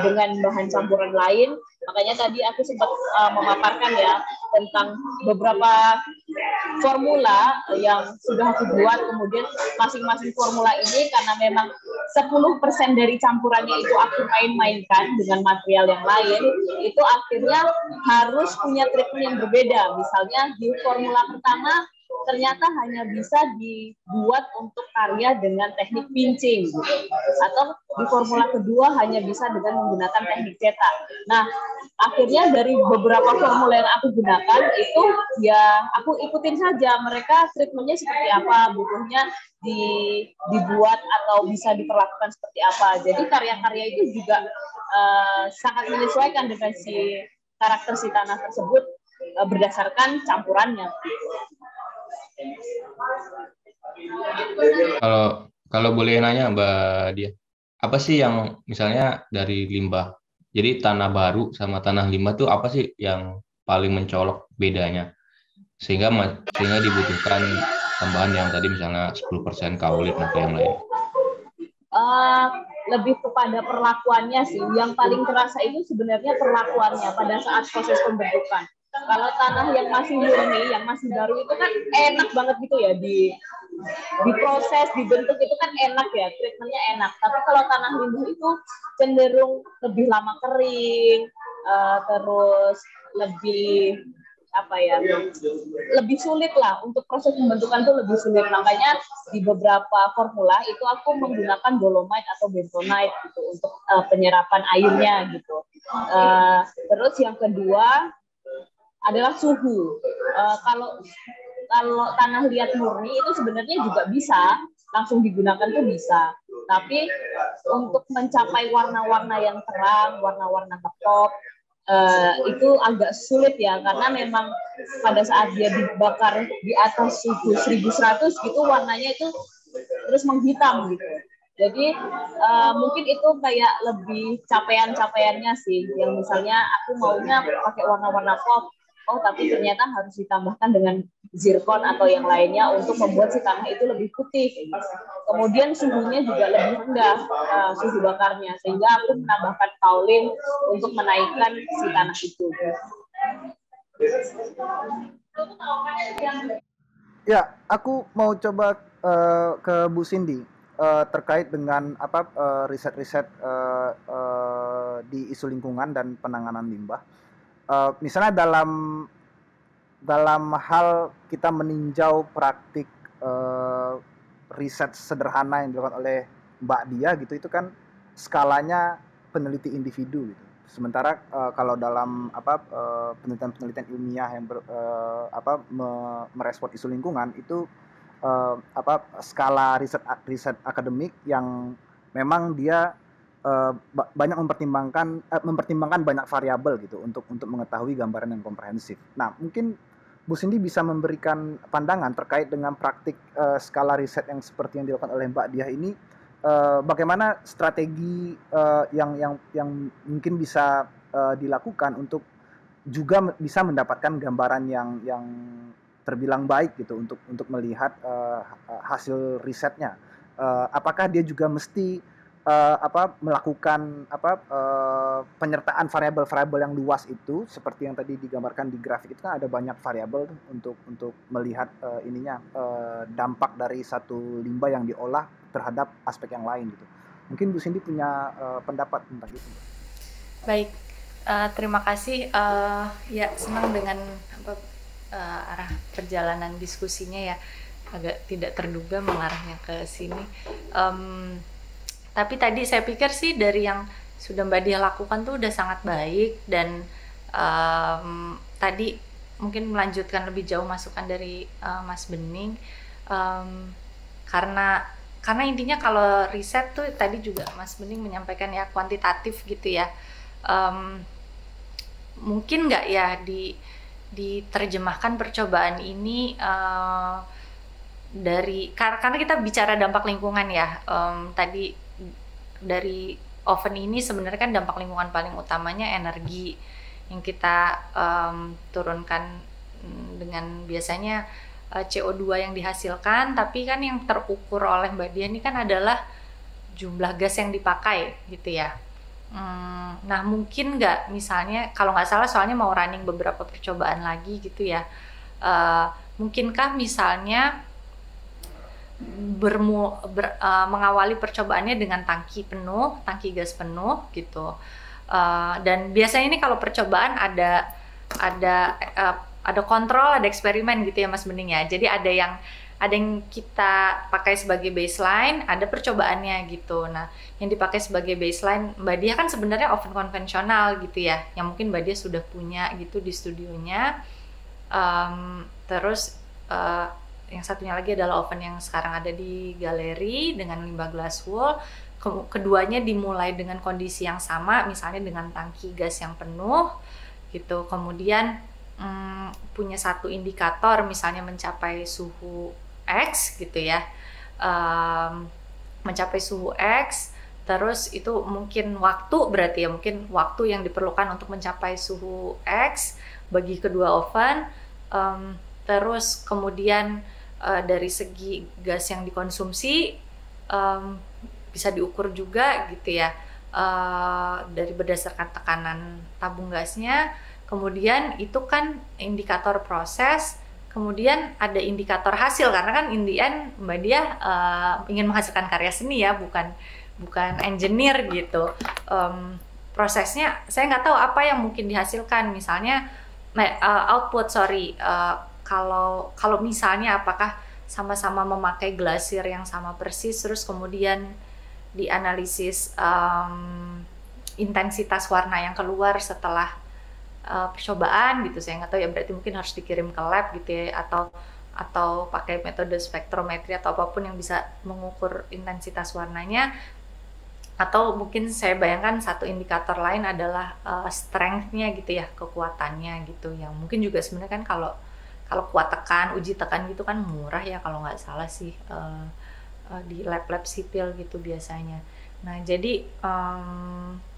dengan bahan campuran lain. Makanya tadi aku sempat memaparkan ya tentang beberapa formula yang sudah aku buat. Kemudian masing-masing formula ini karena memang 10% dari campurannya itu aku main-mainkan dengan material yang lain, itu akhirnya harus punya treatment yang berbeda. Misalnya di formula pertama ternyata hanya bisa dibuat untuk karya dengan teknik pinching, atau di formula kedua hanya bisa dengan menggunakan teknik cetak. Nah, akhirnya dari beberapa formula yang aku gunakan itu ya aku ikutin saja mereka treatmentnya seperti apa, butuhnya dibuat atau bisa diperlakukan seperti apa. Jadi karya-karya itu juga sangat menyesuaikan dengan si karakter si tanah tersebut berdasarkan campurannya. Kalau boleh nanya Mbak Dia, apa sih yang misalnya dari limbah, jadi tanah baru sama tanah limbah tuh apa sih yang paling mencolok bedanya sehingga dibutuhkan tambahan yang tadi misalnya 10% kaulit atau yang lain? Lebih kepada perlakuannya sih, yang paling terasa itu sebenarnya perlakuannya pada saat proses pembentukan. Kalau tanah yang masih murni, yang masih baru itu kan enak banget gitu ya, diproses, dibentuk itu kan enak ya, treatmentnya enak. Tapi kalau tanah limbah itu cenderung lebih lama kering, terus lebih lebih sulit lah untuk proses pembentukan tuh lebih sulit. Makanya di beberapa formula itu aku menggunakan dolomite atau bentonite gitu untuk penyerapan airnya gitu. Terus yang kedua adalah suhu. Kalau tanah liat murni itu sebenarnya juga bisa langsung digunakan tuh bisa. Tapi untuk mencapai warna-warna yang terang, warna-warna ngepop, itu agak sulit ya, karena memang pada saat dia dibakar di atas suhu 1100 gitu warnanya itu terus menghitam gitu. Jadi mungkin itu kayak lebih capaian-capaiannya sih, yang misalnya aku maunya pakai warna-warna pop, tapi ternyata harus ditambahkan dengan zirkon atau yang lainnya untuk membuat si tanah itu lebih putih. Kemudian suhunya juga lebih rendah, suhu bakarnya, sehingga aku menambahkan kaolin untuk menaikkan si tanah itu. Ya, aku mau coba ke Bu Cindy terkait dengan apa riset-riset di isu lingkungan dan penanganan limbah. Misalnya dalam hal kita meninjau praktik riset sederhana yang dilakukan oleh Mbak Dia gitu, itu kan skalanya peneliti individu gitu. Sementara kalau dalam penelitian-penelitian ilmiah yang merespon isu lingkungan itu skala riset akademik yang memang dia banyak mempertimbangkan banyak variabel gitu untuk mengetahui gambaran yang komprehensif. Nah, mungkin Bu Cindy bisa memberikan pandangan terkait dengan praktik skala riset yang seperti yang dilakukan oleh Mbak Diah ini. Bagaimana strategi yang mungkin bisa dilakukan untuk juga bisa mendapatkan gambaran yang terbilang baik gitu untuk melihat hasil risetnya. Apakah dia juga mesti melakukan penyertaan variabel-variabel yang luas itu seperti yang tadi digambarkan di grafik, itu kan ada banyak variabel untuk melihat dampak dari satu limbah yang diolah terhadap aspek yang lain gitu. Mungkin Bu Cindy punya pendapat tentang itu. Baik, terima kasih. Ya, senang dengan arah perjalanan diskusinya ya, agak tidak terduga mengarahnya ke sini. Tapi tadi saya pikir sih dari yang sudah Mbak Dia lakukan tuh udah sangat baik, dan tadi mungkin melanjutkan lebih jauh masukan dari Mas Bening, karena intinya kalau riset tuh tadi juga Mas Bening menyampaikan ya kuantitatif gitu ya. Mungkin nggak ya diterjemahkan percobaan ini karena kita bicara dampak lingkungan ya, tadi dari oven ini sebenarnya kan dampak lingkungan paling utamanya energi yang kita turunkan dengan biasanya CO2 yang dihasilkan, tapi kan yang terukur oleh Mbak Dia ini kan adalah jumlah gas yang dipakai gitu ya. Nah, mungkin nggak, misalnya kalau nggak salah soalnya mau running beberapa percobaan lagi gitu ya, mungkinkah misalnya mengawali percobaannya dengan tangki gas penuh gitu, dan biasanya ini kalau percobaan ada kontrol, ada eksperimen gitu ya Mas Bening ya. Jadi ada yang kita pakai sebagai baseline, ada percobaannya gitu. Nah, yang dipakai sebagai baseline Mbak Dia kan sebenarnya oven konvensional gitu ya, yang mungkin Mbak Dia sudah punya gitu di studionya. Terus yang satunya lagi adalah oven yang sekarang ada di galeri dengan limbah glass wool. Keduanya dimulai dengan kondisi yang sama, misalnya dengan tangki gas yang penuh gitu. Kemudian punya satu indikator, misalnya mencapai suhu X gitu ya, mencapai suhu X. Terus itu mungkin waktu, berarti ya mungkin waktu yang diperlukan untuk mencapai suhu X bagi kedua oven. Terus kemudian dari segi gas yang dikonsumsi bisa diukur juga gitu ya, dari berdasarkan tekanan tabung gasnya. Kemudian itu kan indikator proses, kemudian ada indikator hasil, karena kan in the end Mbak Dia ingin menghasilkan karya seni ya, bukan engineer gitu. Prosesnya saya nggak tahu apa yang mungkin dihasilkan, misalnya kalau misalnya apakah sama-sama memakai glasir yang sama persis, terus kemudian dianalisis intensitas warna yang keluar setelah percobaan gitu, saya nggak tahu ya, berarti mungkin harus dikirim ke lab gitu ya, atau pakai metode spektrometri atau apapun yang bisa mengukur intensitas warnanya. Atau mungkin saya bayangkan satu indikator lain adalah strength-nya gitu ya, kekuatannya gitu, yang mungkin juga sebenarnya kan kalau kuat tekan, uji tekan gitu kan murah ya kalau nggak salah sih di lab-lab sipil gitu biasanya. Nah, jadi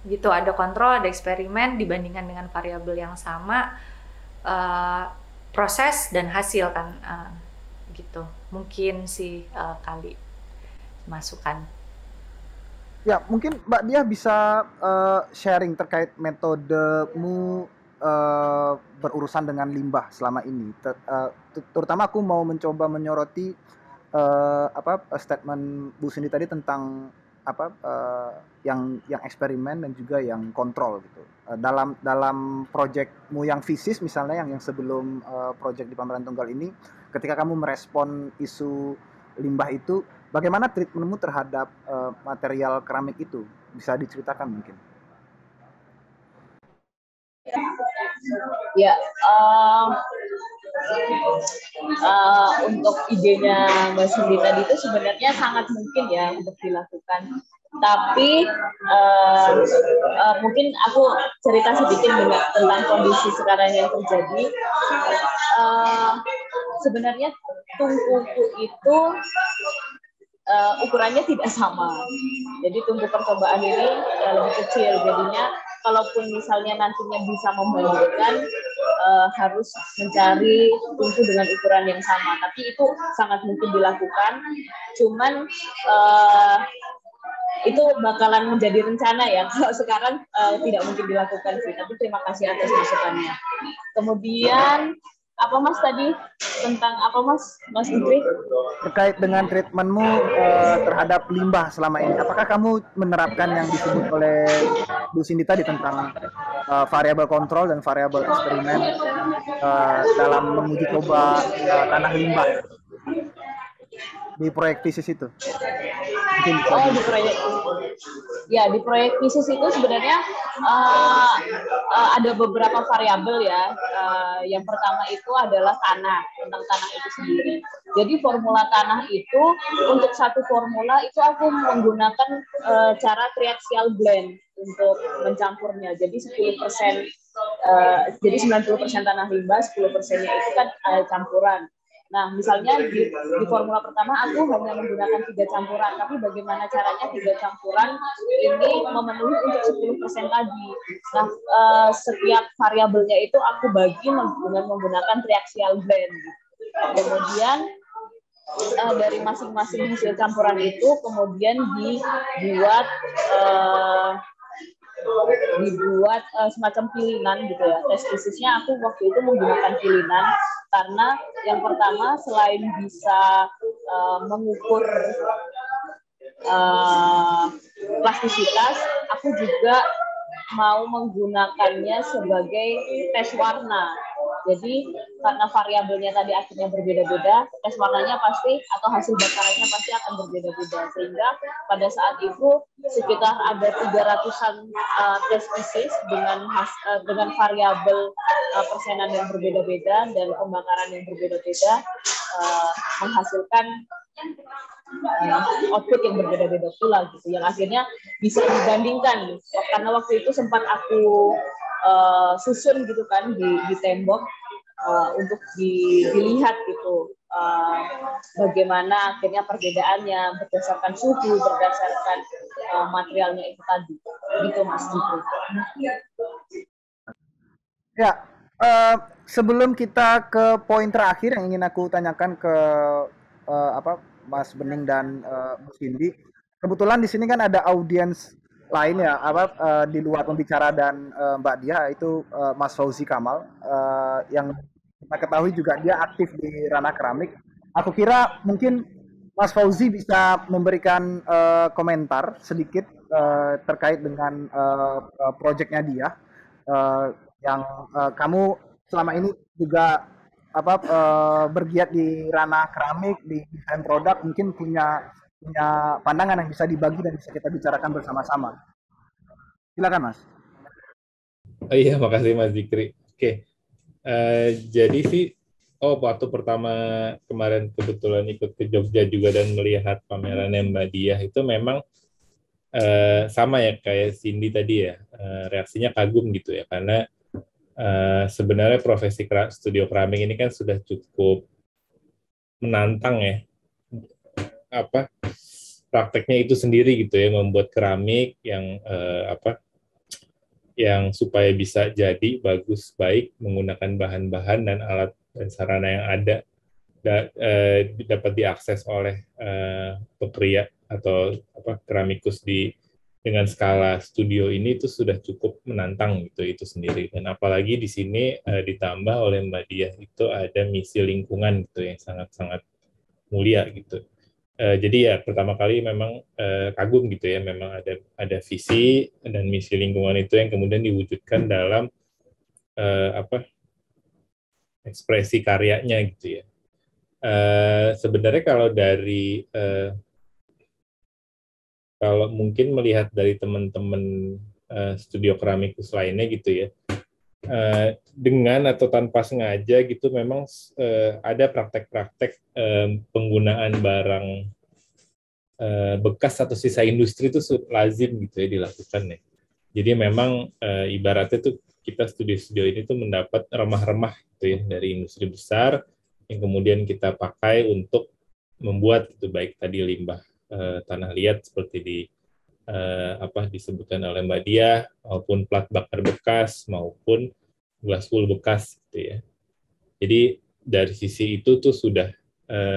gitu, ada kontrol, ada eksperimen dibandingkan dengan variabel yang sama. proses dan hasil kan, gitu. Mungkin sih kali masukan. Ya, mungkin Mbak Dia bisa sharing terkait metodemu berurusan dengan limbah selama ini. Terutama aku mau mencoba menyoroti statement Bu Cindy tadi tentang yang eksperimen dan juga yang kontrol gitu. Dalam proyekmu yang fisis misalnya yang sebelum proyek di Pameran Tunggal ini, ketika kamu merespon isu limbah itu, bagaimana treatmentmu terhadap material keramik itu? Bisa diceritakan mungkin? Ya, untuk idenya Mbak Cindy tadi itu sebenarnya sangat mungkin ya untuk dilakukan. Tapi mungkin aku cerita sedikit tentang kondisi sekarang yang terjadi. Sebenarnya tungkuku itu ukurannya tidak sama. Jadi tungku percobaan ini lebih kecil. Jadinya kalaupun misalnya nantinya bisa membandingkan, harus mencari tungku dengan ukuran yang sama. Tapi itu sangat mungkin dilakukan. Cuman itu bakalan menjadi rencana ya. Kalau sekarang tidak mungkin dilakukan sih. Tapi terima kasih atas masukannya. Kemudian apa Mas tadi tentang apa Mas Indri? Terkait dengan treatmentmu terhadap limbah selama ini, apakah kamu menerapkan yang disebut oleh Bu Cindy tadi tentang variabel kontrol dan variabel eksperimen dalam menguji coba tanah limbah di proyek fisis itu? Di proyek fisis itu sebenarnya ada beberapa variabel ya. Yang pertama itu adalah tentang tanah itu sendiri. Jadi formula tanah itu, untuk satu formula itu aku menggunakan cara triaxial blend untuk mencampurnya. Jadi 10%, jadi 90% tanah limbah, 10%-nya itu kan campuran. Nah, misalnya di formula pertama aku hanya menggunakan 3 campuran, tapi bagaimana caranya 3 campuran ini memenuhi untuk 10% tadi. Nah, setiap variabelnya itu aku bagi dengan menggunakan triaxial blend. Kemudian dari masing-masing hasil campuran itu kemudian dibuat semacam pilihan gitu ya. Tes fisiknya aku waktu itu menggunakan pilihan karena yang pertama selain bisa mengukur plastisitas, aku juga mau menggunakannya sebagai tes warna. Jadi karena variabelnya tadi akhirnya berbeda-beda, tes warnanya pasti atau hasil bakarannya pasti akan berbeda-beda. Sehingga pada saat itu sekitar ada 300-an tes fisis dengan variabel persenan yang berbeda-beda dan pembakaran yang berbeda-beda, menghasilkan output yang berbeda-beda pula gitu, yang akhirnya bisa dibandingkan. Karena waktu itu sempat aku susun gitu kan di tembok untuk dilihat gitu bagaimana akhirnya perbedaannya berdasarkan suhu, berdasarkan materialnya itu tadi gitu Mas Diko. Ya, sebelum kita ke poin terakhir yang ingin aku tanyakan ke Mas Bening dan Bu Cindy, kebetulan di sini kan ada audiens lain ya, di luar pembicara dan Mbak Dia, itu Mas Fauzi Kamal, yang kita ketahui juga dia aktif di ranah keramik. Aku kira mungkin Mas Fauzi bisa memberikan komentar sedikit terkait dengan proyeknya dia, yang kamu selama ini juga bergiat di ranah keramik, di desain produk, mungkin punya pandangan yang bisa dibagi dan bisa kita bicarakan bersama-sama. Silakan Mas. Oh iya, makasih Mas Zikri. Oke, jadi sih, waktu pertama kemarin kebetulan ikut ke Jogja juga dan melihat pamerannya Mbak Diah itu memang sama ya kayak Cindy tadi ya, reaksinya kagum gitu ya, karena sebenarnya profesi studio keramik ini kan sudah cukup menantang ya, prakteknya itu sendiri gitu ya, membuat keramik yang yang supaya bisa jadi bagus, baik, menggunakan bahan-bahan dan alat dan sarana yang ada dapat diakses oleh pepria atau keramikus dengan skala studio ini itu sudah cukup menantang gitu itu sendiri. Dan apalagi di sini ditambah oleh Mbak Diah itu ada misi lingkungan gitu yang sangat-sangat mulia gitu. Jadi ya pertama kali memang kagum gitu ya, memang ada visi dan misi lingkungan itu yang kemudian diwujudkan dalam ekspresi karyanya gitu ya. Sebenarnya kalau mungkin melihat dari teman-teman studio keramikus lainnya gitu ya, dengan atau tanpa sengaja gitu memang ada praktek-praktek penggunaan barang bekas atau sisa industri itu lazim gitu ya dilakukan ya. Jadi memang ibaratnya tuh kita studio-studio ini tuh mendapat remah-remah gitu ya dari industri besar yang kemudian kita pakai untuk membuat itu, baik tadi limbah tanah liat seperti disebutkan oleh Mbak Diah, maupun plat bakar bekas, maupun gelas wool bekas gitu ya. Jadi dari sisi itu tuh sudah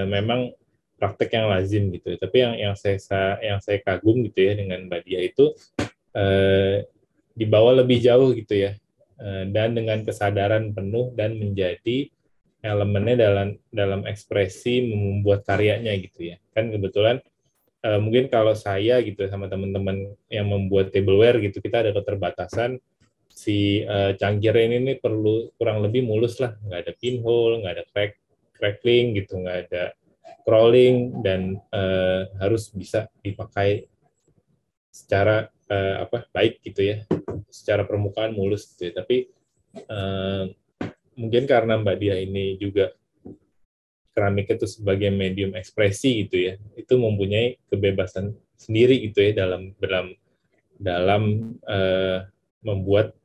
memang praktek yang lazim gitu. Tapi yang saya kagum gitu ya dengan Mbak Diah itu dibawa lebih jauh gitu ya, dan dengan kesadaran penuh dan menjadi elemennya dalam ekspresi membuat karyanya gitu ya. Kan kebetulan mungkin kalau saya gitu sama teman-teman yang membuat tableware gitu, kita ada keterbatasan si cangkirnya ini perlu kurang lebih mulus lah, nggak ada pinhole, nggak ada crackling gitu, nggak ada crawling, dan harus bisa dipakai secara baik gitu ya, secara permukaan mulus gitu ya. Tapi mungkin karena Mbak Diah ini juga keramik itu sebagai medium ekspresi gitu ya, itu mempunyai kebebasan sendiri gitu ya dalam membuat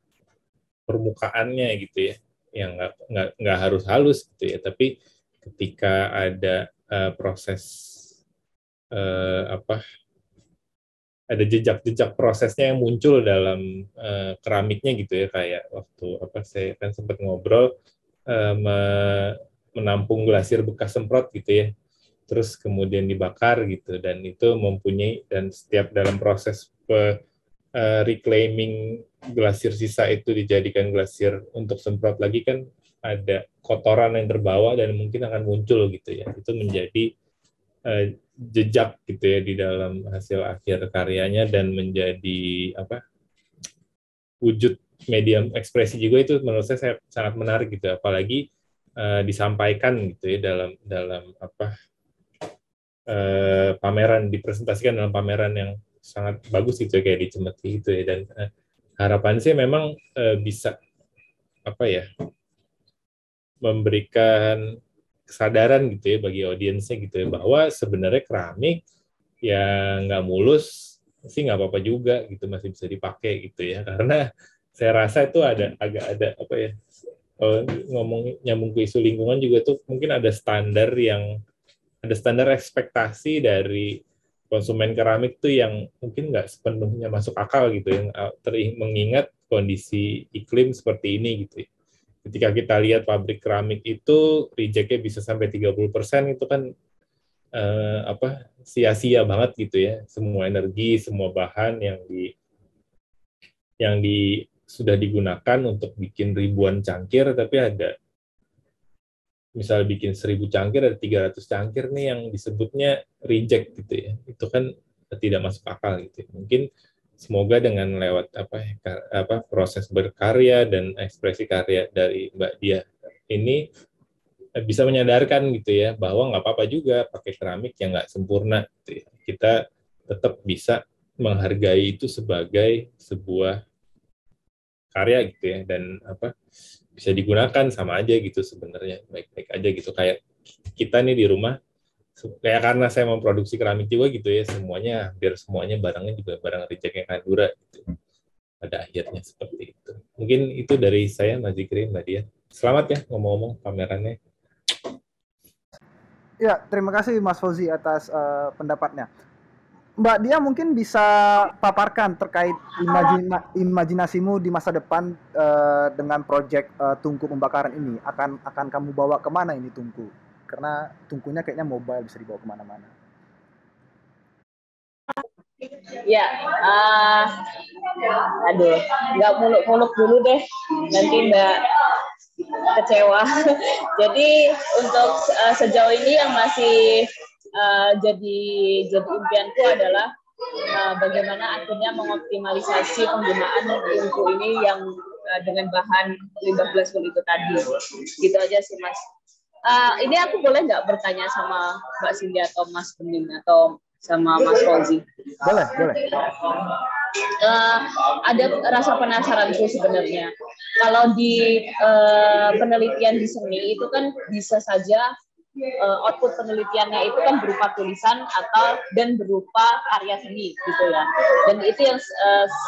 permukaannya gitu ya, yang nggak harus halus gitu ya, tapi ketika ada proses ada jejak-jejak prosesnya yang muncul dalam keramiknya gitu ya, kayak waktu saya kan sempat ngobrol menampung glasir bekas semprot gitu ya, terus kemudian dibakar gitu, dan itu mempunyai, dan setiap dalam proses reclaiming glasir sisa itu dijadikan glasir untuk semprot lagi, kan ada kotoran yang terbawa dan mungkin akan muncul gitu ya, itu menjadi jejak gitu ya di dalam hasil akhir karyanya, dan menjadi wujud medium ekspresi juga. Itu menurut saya sangat menarik gitu, apalagi disampaikan gitu ya dalam pameran, dipresentasikan dalam pameran yang sangat bagus gitu ya, kayak di Cemeti gitu ya. Dan harapan sih memang bisa memberikan kesadaran gitu ya bagi audiensnya gitu ya, bahwa sebenarnya keramik yang nggak mulus sih nggak apa-apa juga gitu, masih bisa dipakai gitu ya. Karena saya rasa itu agak ada nyambung ke isu lingkungan juga tuh, mungkin ada standar ekspektasi dari konsumen keramik tuh yang mungkin nggak sepenuhnya masuk akal gitu, yang mengingat kondisi iklim seperti ini gitu ya. Ketika kita lihat pabrik keramik itu reject-nya bisa sampai 30%, itu kan sia-sia banget gitu ya, semua energi, semua bahan yang sudah digunakan untuk bikin ribuan cangkir, tapi ada misal bikin 1000 cangkir, ada 300 cangkir nih yang disebutnya reject gitu ya. Itu kan tidak masuk akal gitu ya. Mungkin semoga dengan lewat proses berkarya dan ekspresi karya dari Mbak Diah ini bisa menyadarkan gitu ya, bahwa nggak apa-apa juga pakai keramik yang nggak sempurna gitu ya. Kita tetap bisa menghargai itu sebagai sebuah karya gitu ya, dan bisa digunakan sama aja gitu sebenarnya, baik-baik aja gitu. Kayak kita nih di rumah, kayak karena saya memproduksi keramik juga gitu ya, biar semuanya barangnya juga barang reject-nya Kadura gitu. Pada akhirnya seperti itu. Mungkin itu dari saya, Mas Zikri, Mbak Diah. Selamat ya ngomong-ngomong pamerannya. Ya, terima kasih Mas Fauzi atas pendapatnya. Mbak Dia mungkin bisa paparkan terkait imajinasimu di masa depan dengan proyek tungku pembakaran ini. Akan kamu bawa kemana ini tungku? Karena tungkunya kayaknya mobile, bisa dibawa kemana-mana. Ya, aduh, nggak muluk-muluk dulu deh, nanti Mbak kecewa. Jadi untuk sejauh ini yang masih jadi impianku adalah bagaimana akhirnya mengoptimalisasi penggunaan tungku ini yang dengan bahan limbah glass wool itu tadi. Gitu aja sih Mas. Ini aku boleh nggak bertanya sama Mbak Cindy atau Mas Bening atau sama Mas Fauzi? Boleh, boleh. Ada rasa penasaranku sebenarnya. Kalau di penelitian di seni itu kan bisa saja output penelitiannya itu kan berupa tulisan dan berupa karya seni gitu ya. Dan itu yang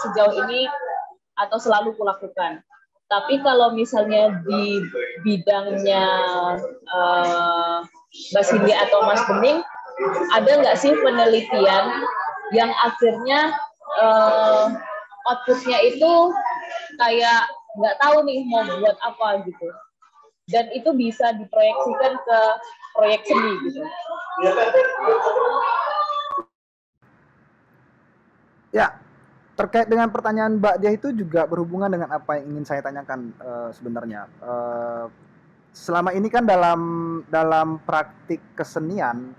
sejauh ini atau selalu kulakukan. Tapi kalau misalnya di bidangnya Mbak Cindy atau Mas Bening, ada nggak sih penelitian yang akhirnya outputnya itu kayak nggak tahu nih mau buat apa gitu, dan itu bisa diproyeksikan ke proyek seni gitu? Ya, terkait dengan pertanyaan Mbak Dia itu juga berhubungan dengan apa yang ingin saya tanyakan sebenarnya. Selama ini kan dalam praktik kesenian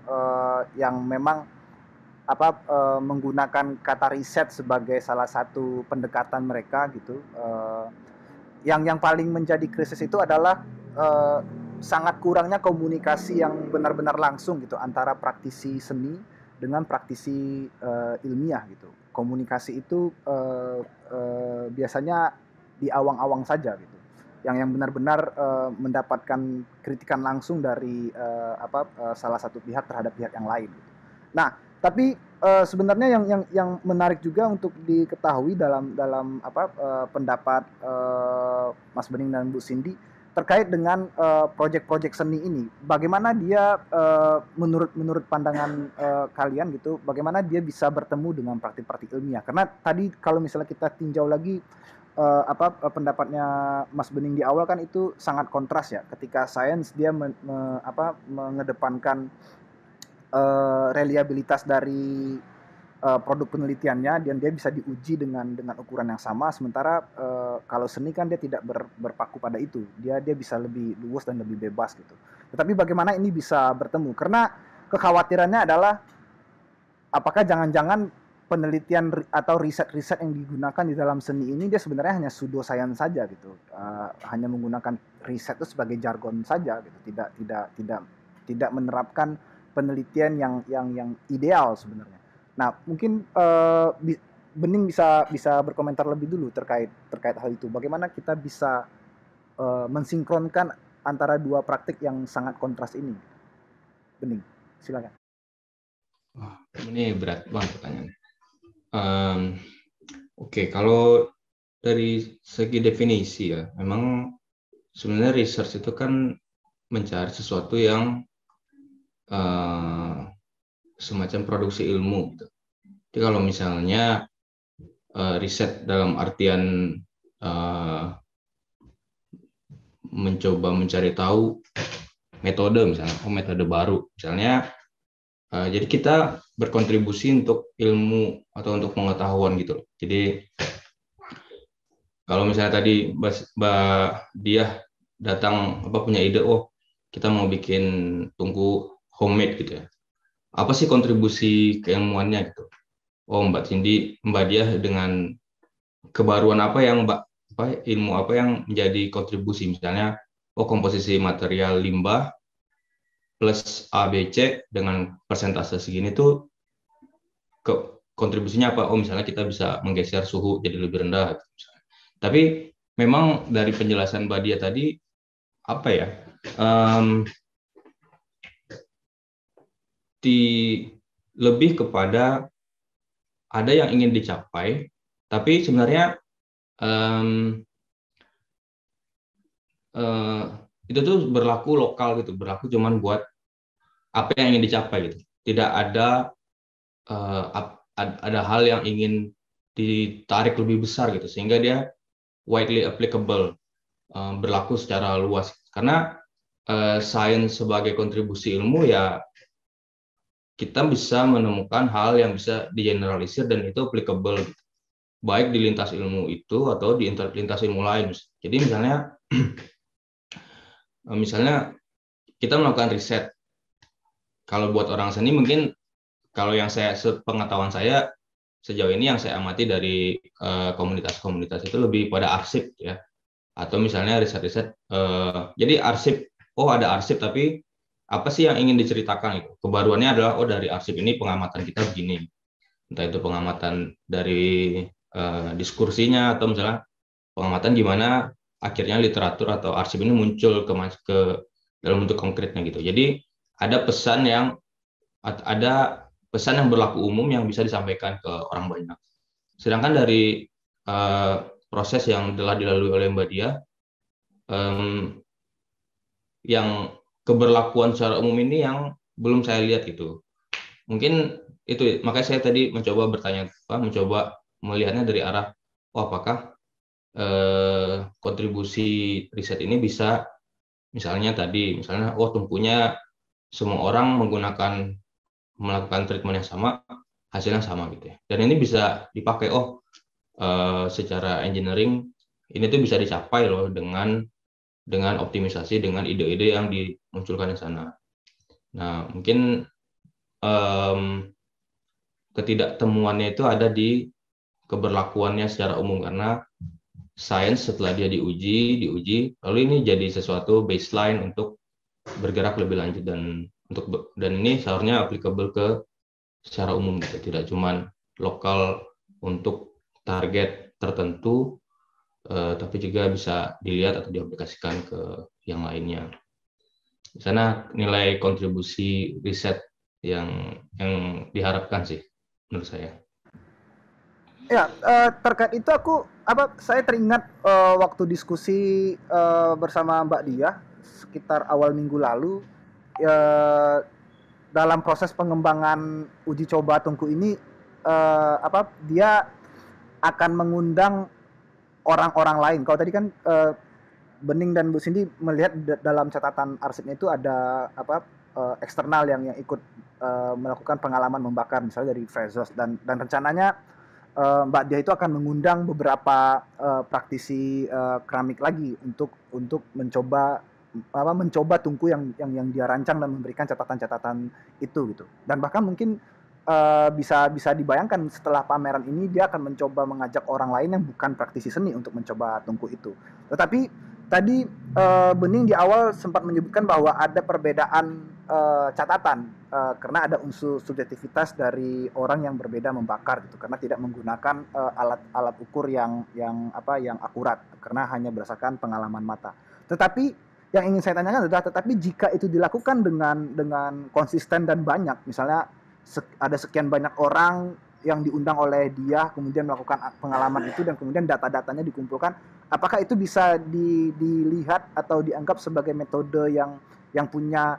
yang memang menggunakan kata riset sebagai salah satu pendekatan mereka gitu. Yang paling menjadi krisis itu adalah sangat kurangnya komunikasi yang benar-benar langsung gitu antara praktisi seni dengan praktisi ilmiah gitu. Komunikasi itu biasanya di awang-awang saja gitu. Yang benar-benar mendapatkan kritikan langsung dari salah satu pihak terhadap pihak yang lain gitu. Nah, tapi sebenarnya yang menarik juga untuk diketahui dalam pendapat Mas Bening dan Bu Cindy terkait dengan proyek-proyek seni ini, bagaimana dia menurut pandangan kalian gitu, bagaimana dia bisa bertemu dengan praktik-praktik ilmiah? Karena tadi kalau misalnya kita tinjau lagi pendapatnya Mas Bening di awal kan itu sangat kontras ya, ketika sains dia mengedepankan reliabilitas dari produk penelitiannya dan dia bisa diuji dengan ukuran yang sama, sementara kalau seni kan dia tidak berpaku pada itu, dia bisa lebih luas dan lebih bebas gitu. Tetapi bagaimana ini bisa bertemu? Karena kekhawatirannya adalah apakah jangan-jangan penelitian atau riset-riset yang digunakan di dalam seni ini dia sebenarnya hanya pseudoscience saja gitu, hanya menggunakan riset itu sebagai jargon saja gitu, tidak menerapkan penelitian yang ideal sebenarnya. Nah, mungkin Bening bisa berkomentar lebih dulu terkait hal itu. Bagaimana kita bisa mensinkronkan antara dua praktik yang sangat kontras ini? Bening, silakan. Ini berat banget pertanyaannya. Oke, kalau dari segi definisi ya, memang sebenarnya research itu kan mencari sesuatu yang semacam produksi ilmu gitu. Jadi kalau misalnya riset dalam artian mencoba mencari tahu metode misalnya, metode baru misalnya, jadi kita berkontribusi untuk ilmu atau untuk pengetahuan gitu. Jadi kalau misalnya tadi Mbak Diah datang punya ide, kita mau bikin tungku homemade gitu ya. Apa sih kontribusi keilmuannya gitu? Mbak Diah dengan kebaruan apa yang ilmu apa yang menjadi kontribusi, misalnya komposisi material limbah plus ABC dengan persentase segini tuh kontribusinya apa? Misalnya kita bisa menggeser suhu jadi lebih rendah gitu. Tapi memang dari penjelasan Mbak Dia tadi lebih kepada ada yang ingin dicapai, tapi sebenarnya itu tuh berlaku lokal gitu, berlaku cuman buat apa yang ingin dicapai gitu. Tidak ada ada hal yang ingin ditarik lebih besar gitu, sehingga dia widely applicable, berlaku secara luas. Karena sains sebagai kontribusi ilmu ya, kita bisa menemukan hal yang bisa digeneralisir dan itu applicable gitu, baik di lintas ilmu itu atau di lintas ilmu lain. Jadi misalnya kita melakukan riset. Kalau buat orang seni mungkin, kalau yang sepengetahuan saya sejauh ini yang saya amati dari komunitas-komunitas itu lebih pada arsip ya, atau misalnya riset-riset. Jadi arsip, ada arsip, tapi apa sih yang ingin diceritakan itu? Kebaruannya adalah dari arsip ini pengamatan kita begini, entah itu pengamatan dari diskursinya atau misalnya pengamatan gimana akhirnya literatur atau arsip ini muncul ke dalam bentuk konkretnya gitu. Jadi ada pesan yang berlaku umum yang bisa disampaikan ke orang banyak. Sedangkan dari proses yang telah dilalui oleh Mbak Dia, yang keberlakuan secara umum ini yang belum saya lihat gitu. Mungkin itu, makanya saya tadi mencoba melihatnya dari arah, apakah kontribusi riset ini bisa misalnya tungkunya semua orang melakukan treatment yang sama, hasilnya sama gitu ya. Dan ini bisa dipakai, secara engineering ini tuh bisa dicapai loh dengan optimisasi, dengan ide-ide yang dimunculkan di sana. Nah, mungkin ketidaktemuannya itu ada di keberlakuannya secara umum, karena sains setelah dia diuji, lalu ini jadi sesuatu baseline untuk bergerak lebih lanjut, dan ini seharusnya applicable ke secara umum gitu, tidak cuma lokal untuk target tertentu, tapi juga bisa dilihat atau diaplikasikan ke yang lainnya. Di sana nilai kontribusi riset yang diharapkan sih menurut saya. Ya, terkait itu saya teringat waktu diskusi bersama Mbak Dia sekitar awal minggu lalu, dalam proses pengembangan uji coba tungku ini, dia akan mengundang orang-orang lain. Kalau tadi kan Bening dan Bu Cindy melihat dalam catatan arsipnya itu ada eksternal yang ikut melakukan pengalaman membakar, misalnya dari Frezos, dan rencananya Mbak Dia itu akan mengundang beberapa praktisi keramik lagi untuk mencoba tungku yang dia rancang dan memberikan catatan-catatan itu gitu. Dan bahkan mungkin bisa dibayangkan setelah pameran ini dia akan mencoba mengajak orang lain yang bukan praktisi seni untuk mencoba tungku itu. Tetapi tadi Bening di awal sempat menyebutkan bahwa ada perbedaan catatan karena ada unsur subjektivitas dari orang yang berbeda membakar gitu, karena tidak menggunakan alat ukur yang akurat, karena hanya berdasarkan pengalaman mata. Tetapi yang ingin saya tanyakan adalah, tetapi jika itu dilakukan dengan konsisten dan banyak, misalnya ada sekian banyak orang yang diundang oleh dia, kemudian melakukan pengalaman itu, dan kemudian data-datanya dikumpulkan, apakah itu bisa dilihat atau dianggap sebagai metode yang punya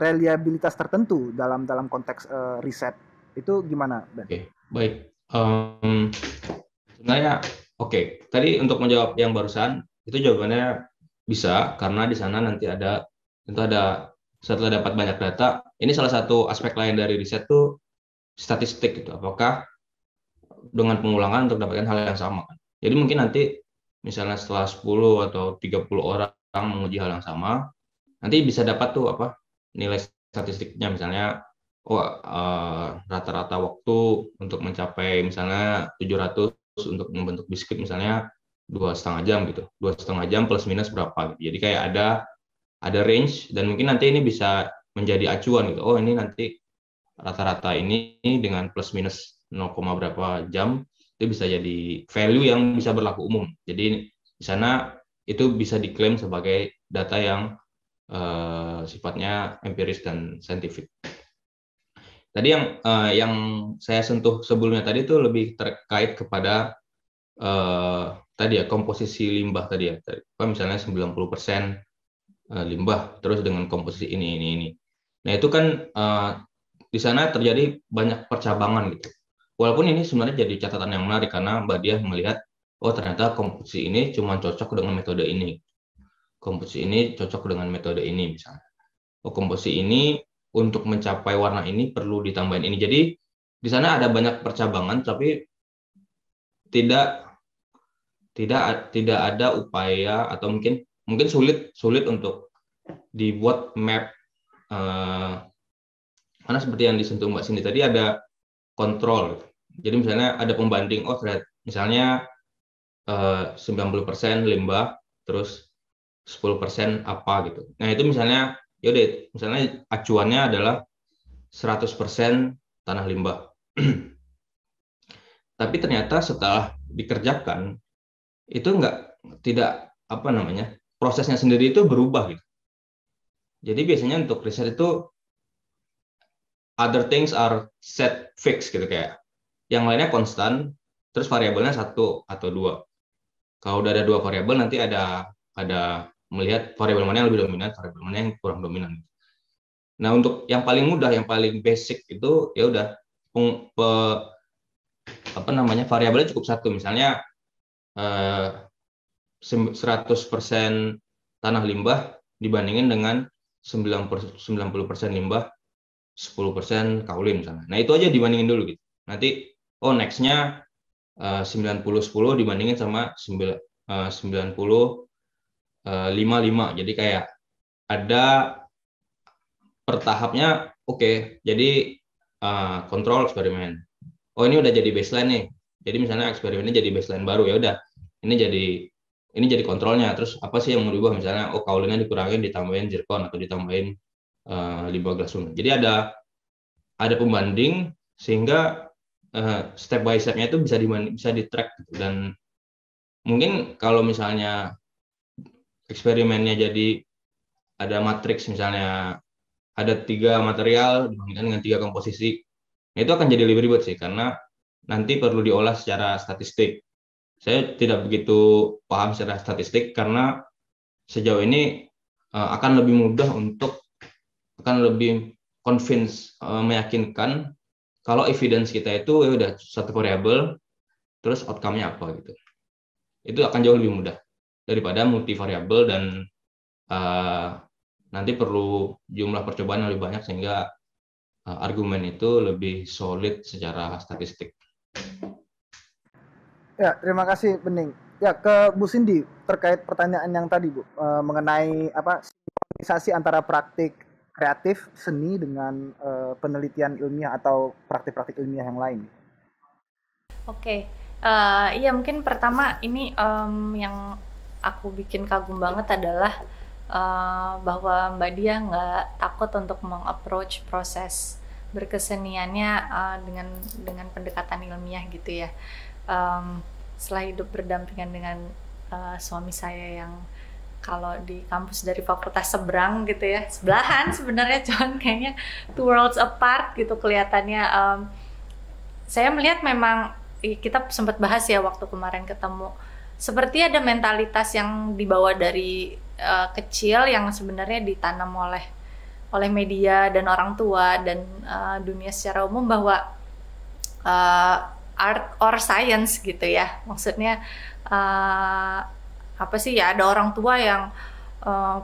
reliabilitas tertentu dalam konteks riset? Itu gimana, Ben? Oke, baik. Sebenarnya tadi untuk menjawab yang barusan itu jawabannya bisa, karena di sana nanti ada setelah dapat banyak data, ini salah satu aspek lain dari riset tuh statistik gitu. Apakah dengan pengulangan untuk dapatkan hal yang sama kan? Jadi mungkin nanti misalnya setelah 10 atau 30 orang menguji hal yang sama, nanti bisa dapat tuh nilai statistiknya, misalnya rata-rata waktu untuk mencapai misalnya 700 untuk membentuk biskuit misalnya 2,5 jam gitu, 2,5 jam plus minus berapa gitu. Jadi kayak ada range, dan mungkin nanti ini bisa menjadi acuan gitu. Ini nanti rata-rata ini dengan plus minus 0, berapa jam itu bisa jadi value yang bisa berlaku umum. Jadi di sana itu bisa diklaim sebagai data yang sifatnya empiris dan saintifik. Tadi yang saya sentuh sebelumnya tadi itu lebih terkait kepada komposisi limbah tadi ya. Misalnya 90% limbah terus dengan komposisi ini. Nah, itu kan di sana terjadi banyak percabangan gitu. Walaupun ini sebenarnya jadi catatan yang menarik karena Mbak Diah melihat, oh ternyata komposisi ini cuma cocok dengan metode ini. Komposisi ini cocok dengan metode ini misalnya. Oh, komposisi ini untuk mencapai warna ini perlu ditambahin ini. Jadi di sana ada banyak percabangan, tapi tidak ada upaya atau mungkin sulit untuk dibuat map, karena seperti yang disentuh Mbak Cindy tadi ada kontrol. Jadi misalnya ada pembanding, oh misalnya 90% limbah, terus 10% apa gitu. Nah itu misalnya, yaudah, misalnya acuannya adalah 100% tanah limbah. Tapi ternyata setelah dikerjakan itu prosesnya sendiri itu berubah gitu. Jadi biasanya untuk riset itu other things are set fix gitu, kayak yang lainnya konstan, terus variabelnya 1 atau 2. Kalau udah ada 2 variabel, nanti ada melihat variabel mana yang lebih dominan, variabel mana yang kurang dominan. Nah untuk yang paling mudah, yang paling basic itu ya udah variabelnya cukup 1, misalnya 100% tanah limbah dibandingin dengan 90% limbah, 10% kaolin misalnya. Nah itu aja dibandingin dulu gitu. Nanti next-nya 90-10 dibandingin sama 90-55. Jadi kayak ada per tahapnya. Oke, jadi kontrol eksperimen. Oh ini udah jadi baseline nih. Jadi misalnya eksperimennya jadi baseline baru, ya udah. Ini jadi kontrolnya. Terus apa sih yang mau diubah? Misalnya kaulinnya dikurangin, ditambahin zirkon atau ditambahin limbah glasum. Jadi ada pembanding sehingga step by step-nya itu bisa di-track gitu. Dan mungkin kalau misalnya eksperimennya jadi ada matriks, misalnya ada 3 material dibandingkan dengan 3 komposisi, itu akan jadi lebih ribet sih karena nanti perlu diolah secara statistik. Saya tidak begitu paham secara statistik karena sejauh ini akan lebih mudah akan lebih convince, meyakinkan kalau evidence kita itu ya udah satu variabel, terus outcome-nya apa gitu. Itu akan jauh lebih mudah daripada multivariabel dan nanti perlu jumlah percobaan yang lebih banyak sehingga argumen itu lebih solid secara statistik. Ya, terima kasih Bening. Ya, ke Bu Cindy terkait pertanyaan yang tadi Bu, mengenai sinkronisasi antara praktik kreatif seni dengan penelitian ilmiah atau praktik-praktik ilmiah yang lain. Oke, iya mungkin pertama ini yang aku bikin kagum banget adalah bahwa Mbak Diah nggak takut untuk meng-approach proses berkeseniannya dengan pendekatan ilmiah gitu ya. Setelah hidup berdampingan dengan suami saya yang kalau di kampus dari fakultas seberang gitu ya, sebelahan sebenarnya, cuman kayaknya two worlds apart gitu kelihatannya. Saya melihat memang kita sempat bahas ya waktu kemarin ketemu, seperti ada mentalitas yang dibawa dari kecil yang sebenarnya ditanam oleh media dan orang tua dan dunia secara umum bahwa art or science gitu ya, maksudnya apa sih ya, ada orang tua yang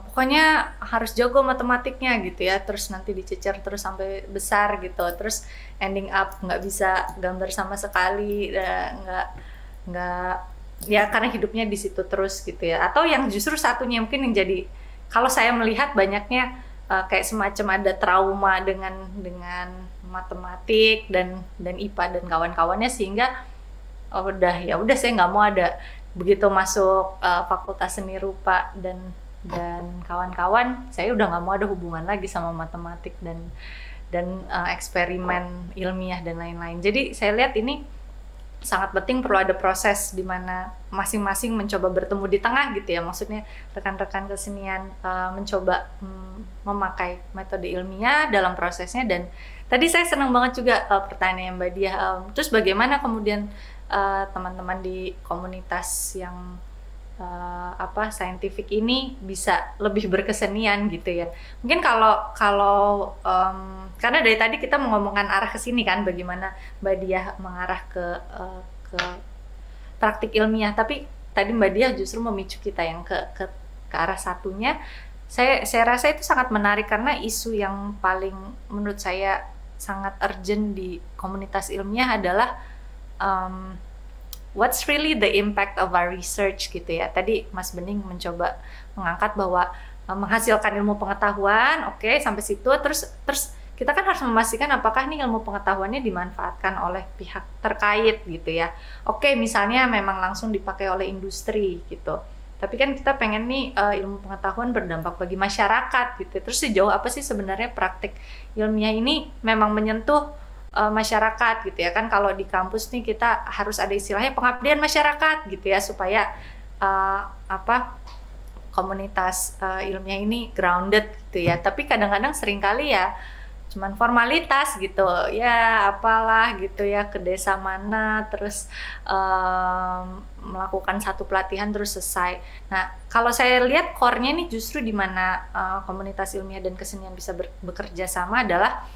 pokoknya harus jago matematiknya gitu ya, terus nanti dicecer terus sampai besar gitu, terus ending up nggak bisa gambar sama sekali, nggak ya karena hidupnya di situ terus gitu ya. Atau yang justru satunya mungkin yang jadi, kalau saya melihat banyaknya kayak semacam ada trauma dengan matematik dan IPA dan kawan-kawannya, sehingga udah saya nggak mau ada, begitu masuk fakultas seni rupa dan kawan-kawan, saya udah nggak mau ada hubungan lagi sama matematik dan eksperimen ilmiah dan lain-lain. Jadi saya lihat ini sangat penting, perlu ada proses di mana masing-masing mencoba bertemu di tengah gitu ya, maksudnya rekan-rekan kesenian mencoba memakai metode ilmiah dalam prosesnya. Dan tadi saya senang banget juga pertanyaan Mbak Diah, terus bagaimana kemudian teman-teman di komunitas yang scientific ini bisa lebih berkesenian gitu ya. Mungkin kalau karena dari tadi kita ngomongkan arah ke sini kan, bagaimana Mbak Diah mengarah ke praktik ilmiah, tapi tadi Mbak Diah justru memicu kita yang ke arah satunya. Saya rasa itu sangat menarik karena isu yang paling menurut saya sangat urgent di komunitas ilmiah adalah what's really the impact of our research gitu ya. Tadi Mas Bening mencoba mengangkat bahwa menghasilkan ilmu pengetahuan, oke, sampai situ, terus kita kan harus memastikan apakah nih ilmu pengetahuannya dimanfaatkan oleh pihak terkait gitu ya. Oke, misalnya memang langsung dipakai oleh industri gitu. Tapi kan kita pengen nih ilmu pengetahuan berdampak bagi masyarakat gitu. Terus sejauh apa sih sebenarnya praktik ilmiah ini memang menyentuh masyarakat gitu ya kan. Kalau di kampus nih kita harus ada istilahnya pengabdian masyarakat gitu ya, supaya komunitas ilmiah ini grounded gitu ya. Tapi kadang-kadang seringkali ya cuman formalitas gitu ya, apalah gitu ya, ke desa mana terus melakukan satu pelatihan terus selesai. Nah, kalau saya lihat core-nya nih justru di mana komunitas ilmiah dan kesenian bisa bekerja sama adalah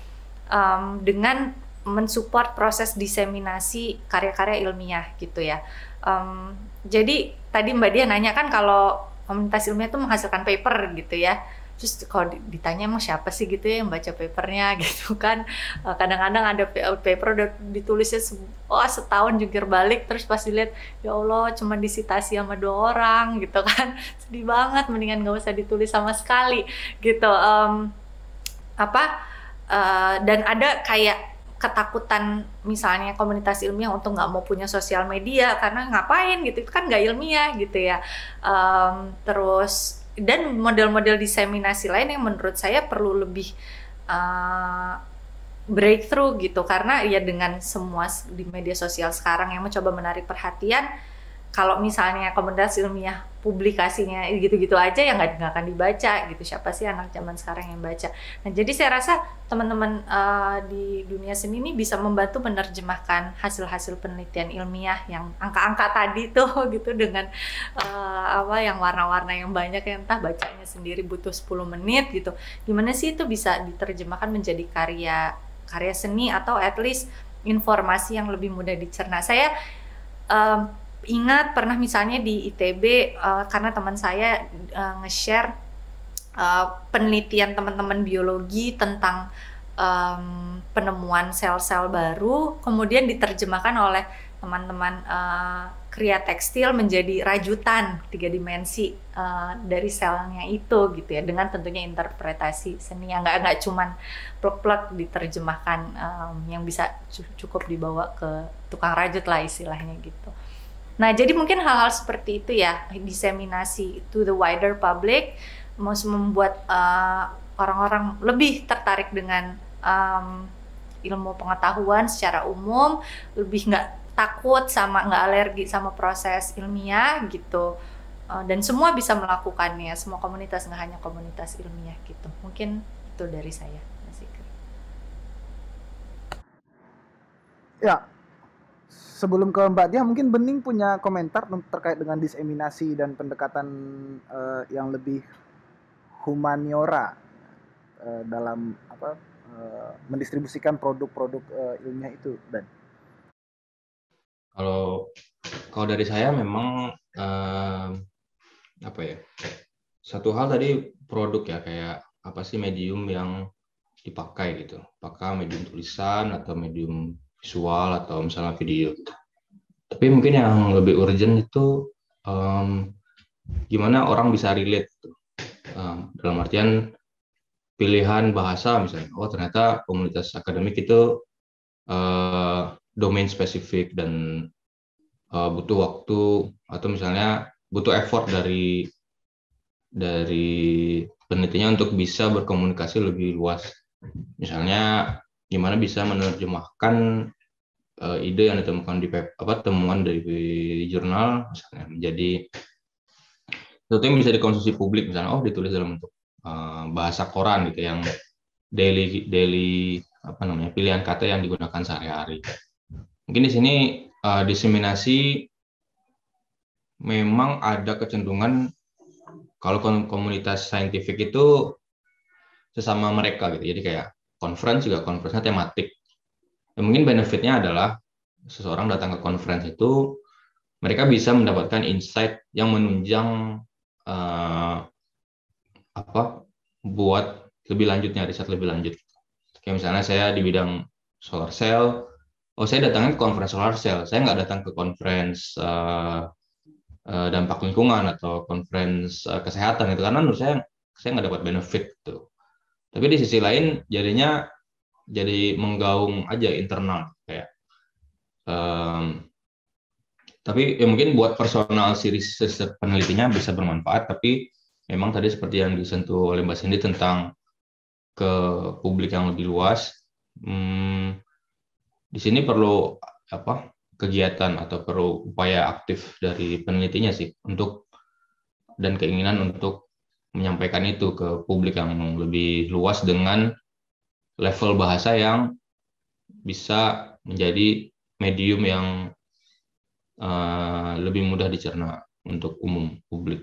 dengan mensupport proses diseminasi karya-karya ilmiah gitu ya. Jadi tadi Mbak Dia nanya kan kalau komunitas ilmiah itu menghasilkan paper gitu ya. Terus kalau ditanya emang siapa sih gitu ya yang baca papernya gitu kan. Kadang-kadang ada paper udah ditulisnya setahun jungkir balik, terus pas dilihat ya Allah cuma disitasi sama 2 orang gitu kan. Sedih banget, mendingan gak usah ditulis sama sekali gitu. Dan ada kayak ketakutan misalnya komunitas ilmiah untuk nggak mau punya sosial media karena ngapain gitu, itu kan nggak ilmiah gitu ya. Terus dan model-model diseminasi lain yang menurut saya perlu lebih breakthrough gitu, karena ya dengan semua di media sosial sekarang yang mencoba menarik perhatian, kalau misalnya komunitas ilmiah publikasinya gitu-gitu aja yang nggak akan dibaca gitu, siapa sih anak zaman sekarang yang baca. Nah, jadi saya rasa teman-teman di dunia seni ini bisa membantu menerjemahkan hasil-hasil penelitian ilmiah yang angka-angka tadi tuh gitu dengan yang warna-warna yang banyak, yang entah bacanya sendiri butuh 10 menit gitu. Gimana sih itu bisa diterjemahkan menjadi karya seni atau at least informasi yang lebih mudah dicerna. Saya ingat pernah misalnya di ITB karena teman saya nge-share penelitian teman-teman biologi tentang penemuan sel-sel baru, kemudian diterjemahkan oleh teman-teman kria tekstil menjadi rajutan 3 dimensi dari selnya itu gitu ya, dengan tentunya interpretasi seni yang nggak cuman plek-plek diterjemahkan, yang bisa cukup dibawa ke tukang rajut lah istilahnya gitu. Nah, jadi mungkin hal-hal seperti itu ya, diseminasi to the wider public, membuat orang-orang lebih tertarik dengan ilmu pengetahuan secara umum, lebih nggak takut sama, nggak alergi sama proses ilmiah gitu, dan semua bisa melakukannya, semua komunitas, nggak hanya komunitas ilmiah gitu. Mungkin itu dari saya, Mas Ikri. Ya. Sebelum ke Mbak Dia, mungkin Bening punya komentar terkait dengan diseminasi dan pendekatan yang lebih humaniora dalam mendistribusikan produk-produk ilmiah itu, Ben. Kalau dari saya memang satu hal tadi produk ya, kayak apa sih medium yang dipakai gitu, apakah medium tulisan atau medium visual atau misalnya video. Tapi mungkin yang lebih urgent itu gimana orang bisa relate gitu. Dalam artian pilihan bahasa misalnya, ternyata komunitas akademik itu domain spesifik dan butuh waktu atau misalnya butuh effort dari penelitinya untuk bisa berkomunikasi lebih luas. Misalnya gimana bisa menerjemahkan ide yang ditemukan di temuan dari jurnal misalnya menjadi sesuatu yang bisa dikonsumsi publik, misalnya ditulis dalam bentuk bahasa koran gitu yang daily pilihan kata yang digunakan sehari-hari. Mungkin di sini diseminasi memang ada kecenderungan kalau komunitas saintifik itu sesama mereka gitu. Jadi kayak conference juga conference-nya tematik. Dan mungkin benefitnya adalah seseorang datang ke conference itu mereka bisa mendapatkan insight yang menunjang buat lebih lanjutnya, riset lebih lanjut. Kayak misalnya saya di bidang solar cell, saya datangnya ke conference solar cell, saya nggak datang ke conference dampak lingkungan atau conference kesehatan itu, karena menurut saya nggak dapat benefit gitu. Tapi di sisi lain jadinya jadi menggaung aja internal kayak. Tapi ya mungkin buat personal series penelitinya bisa bermanfaat, tapi memang tadi seperti yang disentuh oleh Mbak Cindy tentang ke publik yang lebih luas, di sini perlu kegiatan atau perlu upaya aktif dari penelitinya sih dan keinginan untuk menyampaikan itu ke publik yang lebih luas dengan level bahasa yang bisa menjadi medium yang lebih mudah dicerna untuk umum publik.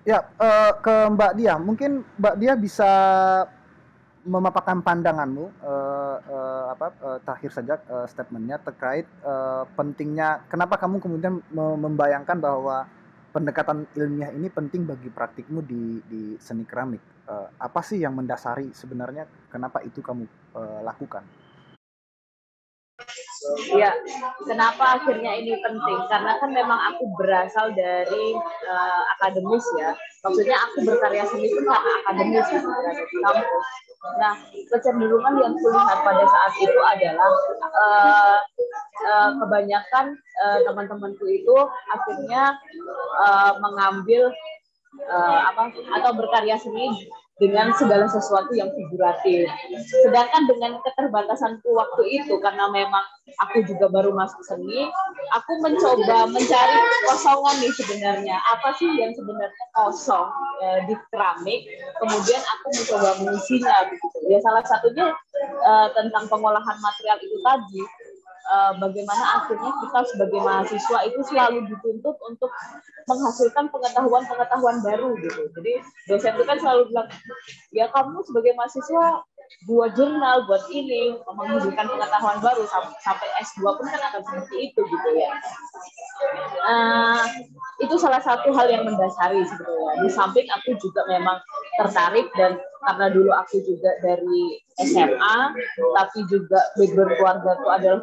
Ya, ke Mbak Dia, mungkin Mbak Dia bisa memaparkan pandanganmu terakhir saja statementnya terkait pentingnya, kenapa kamu kemudian membayangkan bahwa pendekatan ilmiah ini penting bagi praktikmu di seni keramik. Apa sih yang mendasari sebenarnya kenapa itu kamu lakukan? Ya, kenapa akhirnya ini penting? Karena kan memang aku berasal dari akademis ya. Maksudnya aku berkarya seni pun karena akademis gitu, berada di kampus. Nah, kecenderungan yang kulihat pada saat itu adalah kebanyakan teman-temanku itu akhirnya mengambil atau berkarya seni dengan segala sesuatu yang figuratif. Sedangkan dengan keterbatasanku waktu itu, karena memang aku juga baru masuk seni, aku mencoba mencari kekosongan nih sebenarnya. Apa sih yang sebenarnya kosong di keramik? Kemudian aku mencoba mengisinya. Begitu. Ya salah satunya tentang pengolahan material itu tadi. Bagaimana akhirnya kita sebagai mahasiswa itu selalu dituntut untuk menghasilkan pengetahuan-pengetahuan baru gitu. Jadi dosen itu kan selalu bilang, ya kamu sebagai mahasiswa buat jurnal, buat ini, menghasilkan pengetahuan baru, sampai S2 pun kan akan seperti itu gitu ya. Itu salah satu hal yang mendasari sebetulnya. Di samping aku juga memang tertarik, dan karena dulu aku juga dari SMA, tapi juga background keluarga itu adalah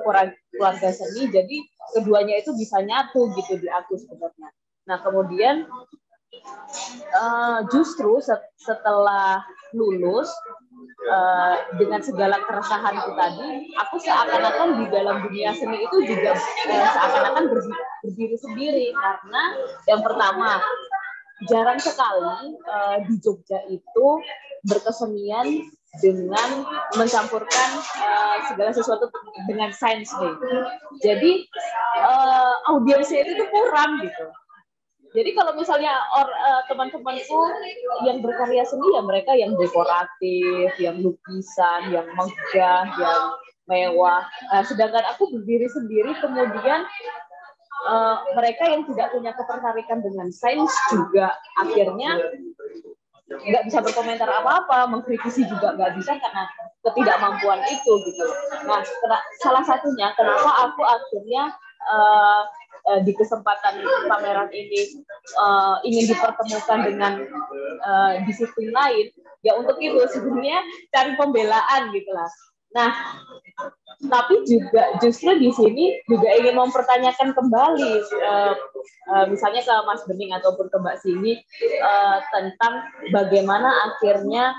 keluarga seni, jadi keduanya itu bisa nyatu gitu di aku sebenarnya. Nah kemudian justru setelah lulus, dengan segala keresahanku tadi, aku seakan-akan di dalam dunia seni itu juga seakan-akan berdiri sendiri, karena yang pertama jarang sekali di Jogja itu berkesenian dengan mencampurkan segala sesuatu dengan sains nih. Jadi audiensnya itu kurang gitu. Jadi kalau misalnya teman-temanku yang berkarya seni, ya mereka yang dekoratif, yang lukisan, yang megah, yang mewah. Sedangkan aku berdiri sendiri, kemudian mereka yang tidak punya ketertarikan dengan sains juga akhirnya nggak bisa berkomentar apa-apa, mengkritisi juga nggak bisa karena ketidakmampuan itu gitu. Nah, salah satunya kenapa aku akhirnya di kesempatan pameran ini ingin dipertemukan dengan disiplin lain, ya untuk itu sebenarnya cari pembelaan gitulah. Nah, tapi juga justru di sini juga ingin mempertanyakan kembali, misalnya ke Mas Bening ataupun ke Mbak Cindy, tentang bagaimana akhirnya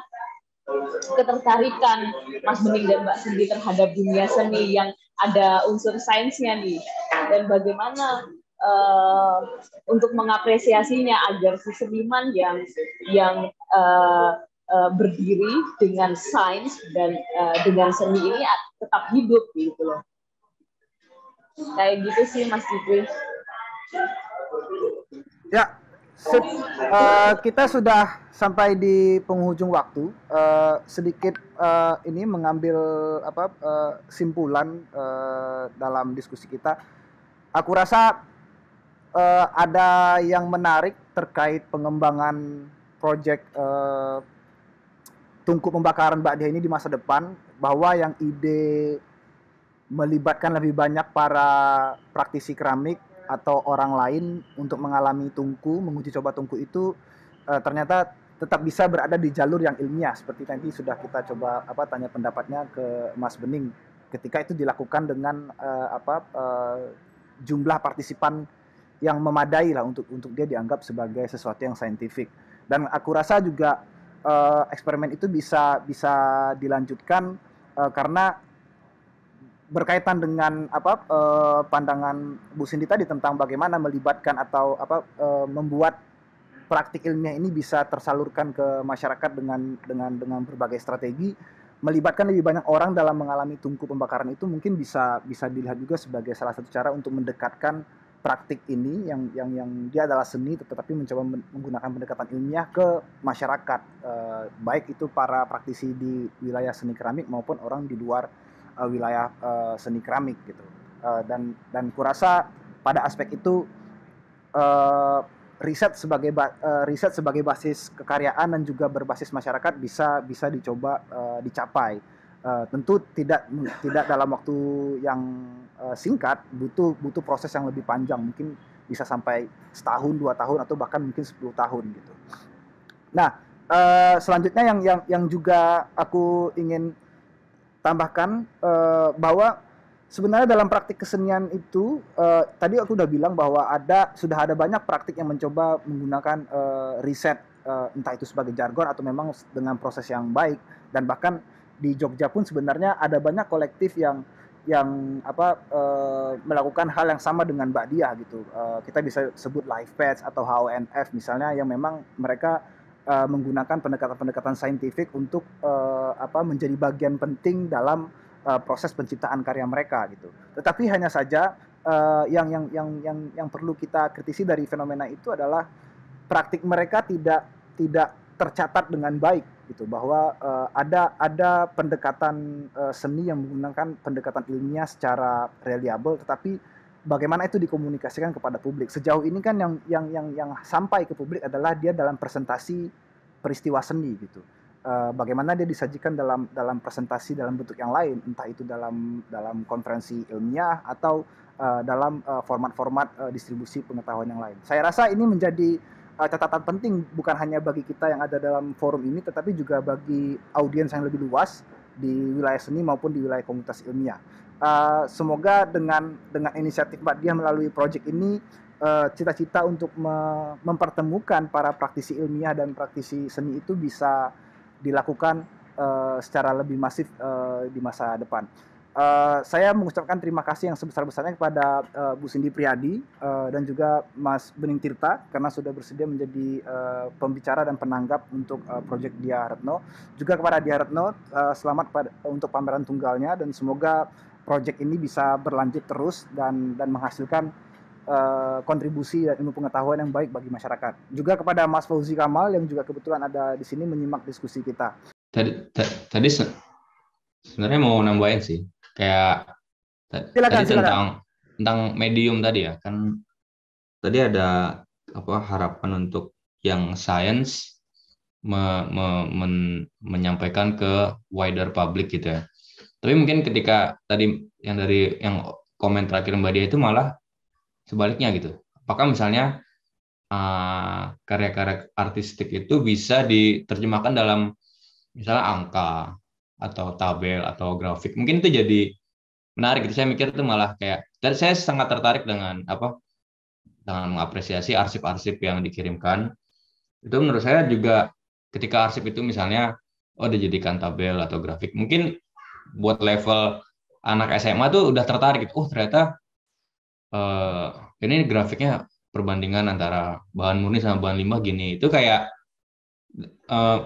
ketertarikan Mas Bening dan Mbak Cindy terhadap dunia seni yang ada unsur sainsnya nih, dan bagaimana untuk mengapresiasinya agar si seniman yang berdiri dengan sains dan dengan seni ini tetap hidup gitu loh. Kayak gitu sih Mas Jibri. Ya, kita sudah sampai di penghujung waktu. Sedikit ini mengambil simpulan dalam diskusi kita. aku rasa ada yang menarik terkait pengembangan proyek tungku pembakaran bakdia ini di masa depan, bahwa yang ide melibatkan lebih banyak para praktisi keramik atau orang lain untuk mengalami tungku, menguji coba tungku itu ternyata tetap bisa berada di jalur yang ilmiah, seperti nanti sudah kita coba tanya pendapatnya ke Mas Bening ketika itu dilakukan dengan jumlah partisipan yang memadai lah untuk dia dianggap sebagai sesuatu yang saintifik. Dan aku rasa juga eksperimen itu bisa dilanjutkan karena berkaitan dengan pandangan Bu Cindy tadi tentang bagaimana melibatkan atau membuat praktik ilmiah ini bisa tersalurkan ke masyarakat dengan berbagai strategi. Melibatkan lebih banyak orang dalam mengalami tungku pembakaran itu mungkin bisa dilihat juga sebagai salah satu cara untuk mendekatkan praktik ini yang dia adalah seni tetapi mencoba menggunakan pendekatan ilmiah ke masyarakat, baik itu para praktisi di wilayah seni keramik maupun orang di luar wilayah seni keramik gitu. Dan kurasa pada aspek itu riset sebagai basis kekaryaan dan juga berbasis masyarakat bisa dicoba dicapai. Tentu tidak dalam waktu yang singkat, butuh proses yang lebih panjang, mungkin bisa sampai setahun, 2 tahun, atau bahkan mungkin 10 tahun gitu. Nah, selanjutnya yang juga aku ingin tambahkan bahwa sebenarnya dalam praktik kesenian itu tadi aku udah bilang bahwa sudah ada banyak praktik yang mencoba menggunakan riset, entah itu sebagai jargon atau memang dengan proses yang baik. Dan bahkan di Jogja pun sebenarnya ada banyak kolektif yang melakukan hal yang sama dengan Mbak Diah gitu. Kita bisa sebut Live Patch atau HONF misalnya, yang memang mereka menggunakan pendekatan saintifik untuk menjadi bagian penting dalam proses penciptaan karya mereka gitu. Tetapi hanya saja yang perlu kita kritisi dari fenomena itu adalah praktik mereka tidak tercatat dengan baik gitu, bahwa ada pendekatan seni yang menggunakan pendekatan ilmiah secara reliable, tetapi bagaimana itu dikomunikasikan kepada publik. Sejauh ini kan yang sampai ke publik adalah dia dalam presentasi peristiwa seni gitu. Bagaimana dia disajikan dalam presentasi dalam bentuk yang lain, entah itu dalam konferensi ilmiah atau dalam format-format distribusi pengetahuan yang lain. Saya rasa ini menjadi catatan penting bukan hanya bagi kita yang ada dalam forum ini, tetapi juga bagi audiens yang lebih luas di wilayah seni maupun di wilayah komunitas ilmiah. Semoga dengan inisiatif Mbak Diah melalui proyek ini, cita-cita untuk mempertemukan para praktisi ilmiah dan praktisi seni itu bisa dilakukan secara lebih masif di masa depan. Saya mengucapkan terima kasih yang sebesar-besarnya kepada Bu Cindy Priadi dan juga Mas Bening Tirta karena sudah bersedia menjadi pembicara dan penanggap untuk proyek Diah Retno. Juga kepada Diah Retno, selamat untuk pameran tunggalnya, dan semoga proyek ini bisa berlanjut terus dan menghasilkan kontribusi dan ilmu pengetahuan yang baik bagi masyarakat. Juga kepada Mas Fauzi Kamal yang juga kebetulan ada di sini menyimak diskusi kita. Tadi sebenarnya mau nambahin sih, kayak silakan. Tentang medium tadi ya, kan tadi ada harapan untuk yang science menyampaikan ke wider public gitu ya. Tapi mungkin ketika tadi yang komen terakhir Mbak Dia itu malah sebaliknya gitu. Apakah misalnya karya-karya artistik itu bisa diterjemahkan dalam misalnya angka atau tabel atau grafik? Mungkin itu jadi menarik gitu. Saya mikir itu malah kayak, dan saya sangat tertarik dengan mengapresiasi arsip-arsip yang dikirimkan. Itu menurut saya juga ketika arsip itu misalnya dijadikan tabel atau grafik, mungkin buat level anak SMA tuh udah tertarik gitu. Ternyata ini grafiknya perbandingan antara bahan murni sama bahan limbah gini. Itu kayak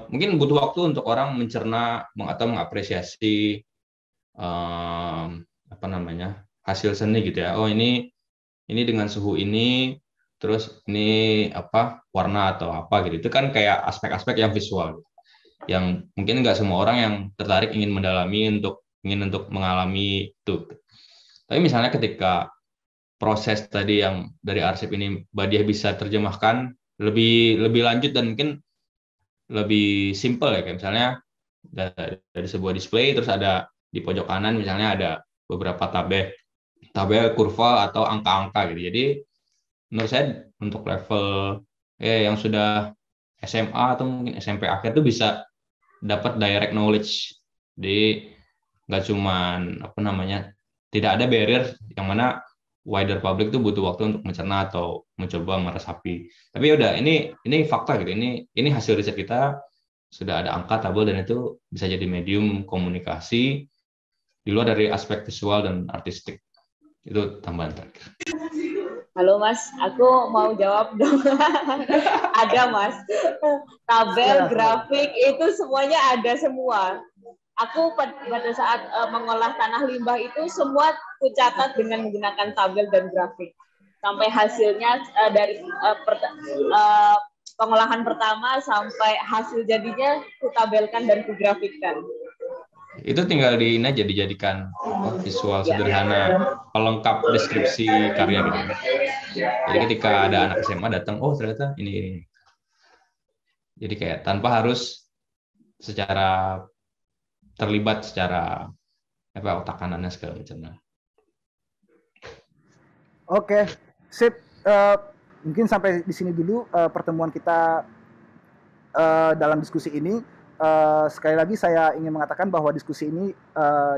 mungkin butuh waktu untuk orang mencerna atau mengapresiasi hasil seni gitu ya. Ini dengan suhu ini, terus ini warna atau apa gitu. Itu kan kayak aspek-aspek yang visual, yang mungkin nggak semua orang yang tertarik ingin mendalami ingin untuk mengalami itu. Tapi misalnya ketika proses tadi yang dari arsip ini Mbak Diah bisa terjemahkan lebih lanjut dan mungkin lebih simple ya, kayak misalnya dari sebuah display terus ada di pojok kanan misalnya ada beberapa tabel kurva atau angka-angka gitu. Jadi menurut saya untuk level yang sudah SMA atau mungkin SMP akhir tuh bisa dapat direct knowledge. Jadi nggak cuman tidak ada barrier yang mana wider public tuh butuh waktu untuk mencerna atau mencoba meresapi. Tapi ya udah, ini fakta gitu. Ini hasil riset kita, sudah ada angka, tabel, dan itu bisa jadi medium komunikasi di luar dari aspek visual dan artistik. Itu tambahan terakhir. Halo Mas, aku mau jawab dong. Ada Mas, tabel, grafik itu semuanya ada semua. Aku pada saat mengolah tanah limbah itu semua kucatat dengan menggunakan tabel dan grafik. Sampai hasilnya dari pengolahan pertama sampai hasil jadinya kutabelkan dan kugrafikkan. Itu tinggal dijadikan visual sederhana, pelengkap deskripsi karya gitu. Jadi ketika ada anak SMA datang, oh ternyata ini. Jadi kayak tanpa harus secara terlibat secara otak kanannya segala macam. Oke, sip. Mungkin sampai di sini dulu pertemuan kita dalam diskusi ini. Sekali lagi saya ingin mengatakan bahwa diskusi ini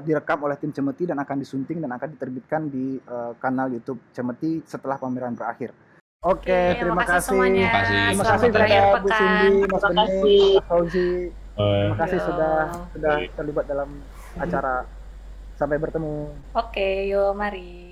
direkam oleh tim Cemeti dan akan disunting dan akan diterbitkan di kanal YouTube Cemeti setelah pameran berakhir. Oke, terima kasih. Semuanya. Terima kasih berakhir Bu pekan. Cindy, Mas Bening, Mas Fauzi. Terima kasih Yo. sudah terlibat dalam acara. Sampai bertemu. Oke, yuk mari.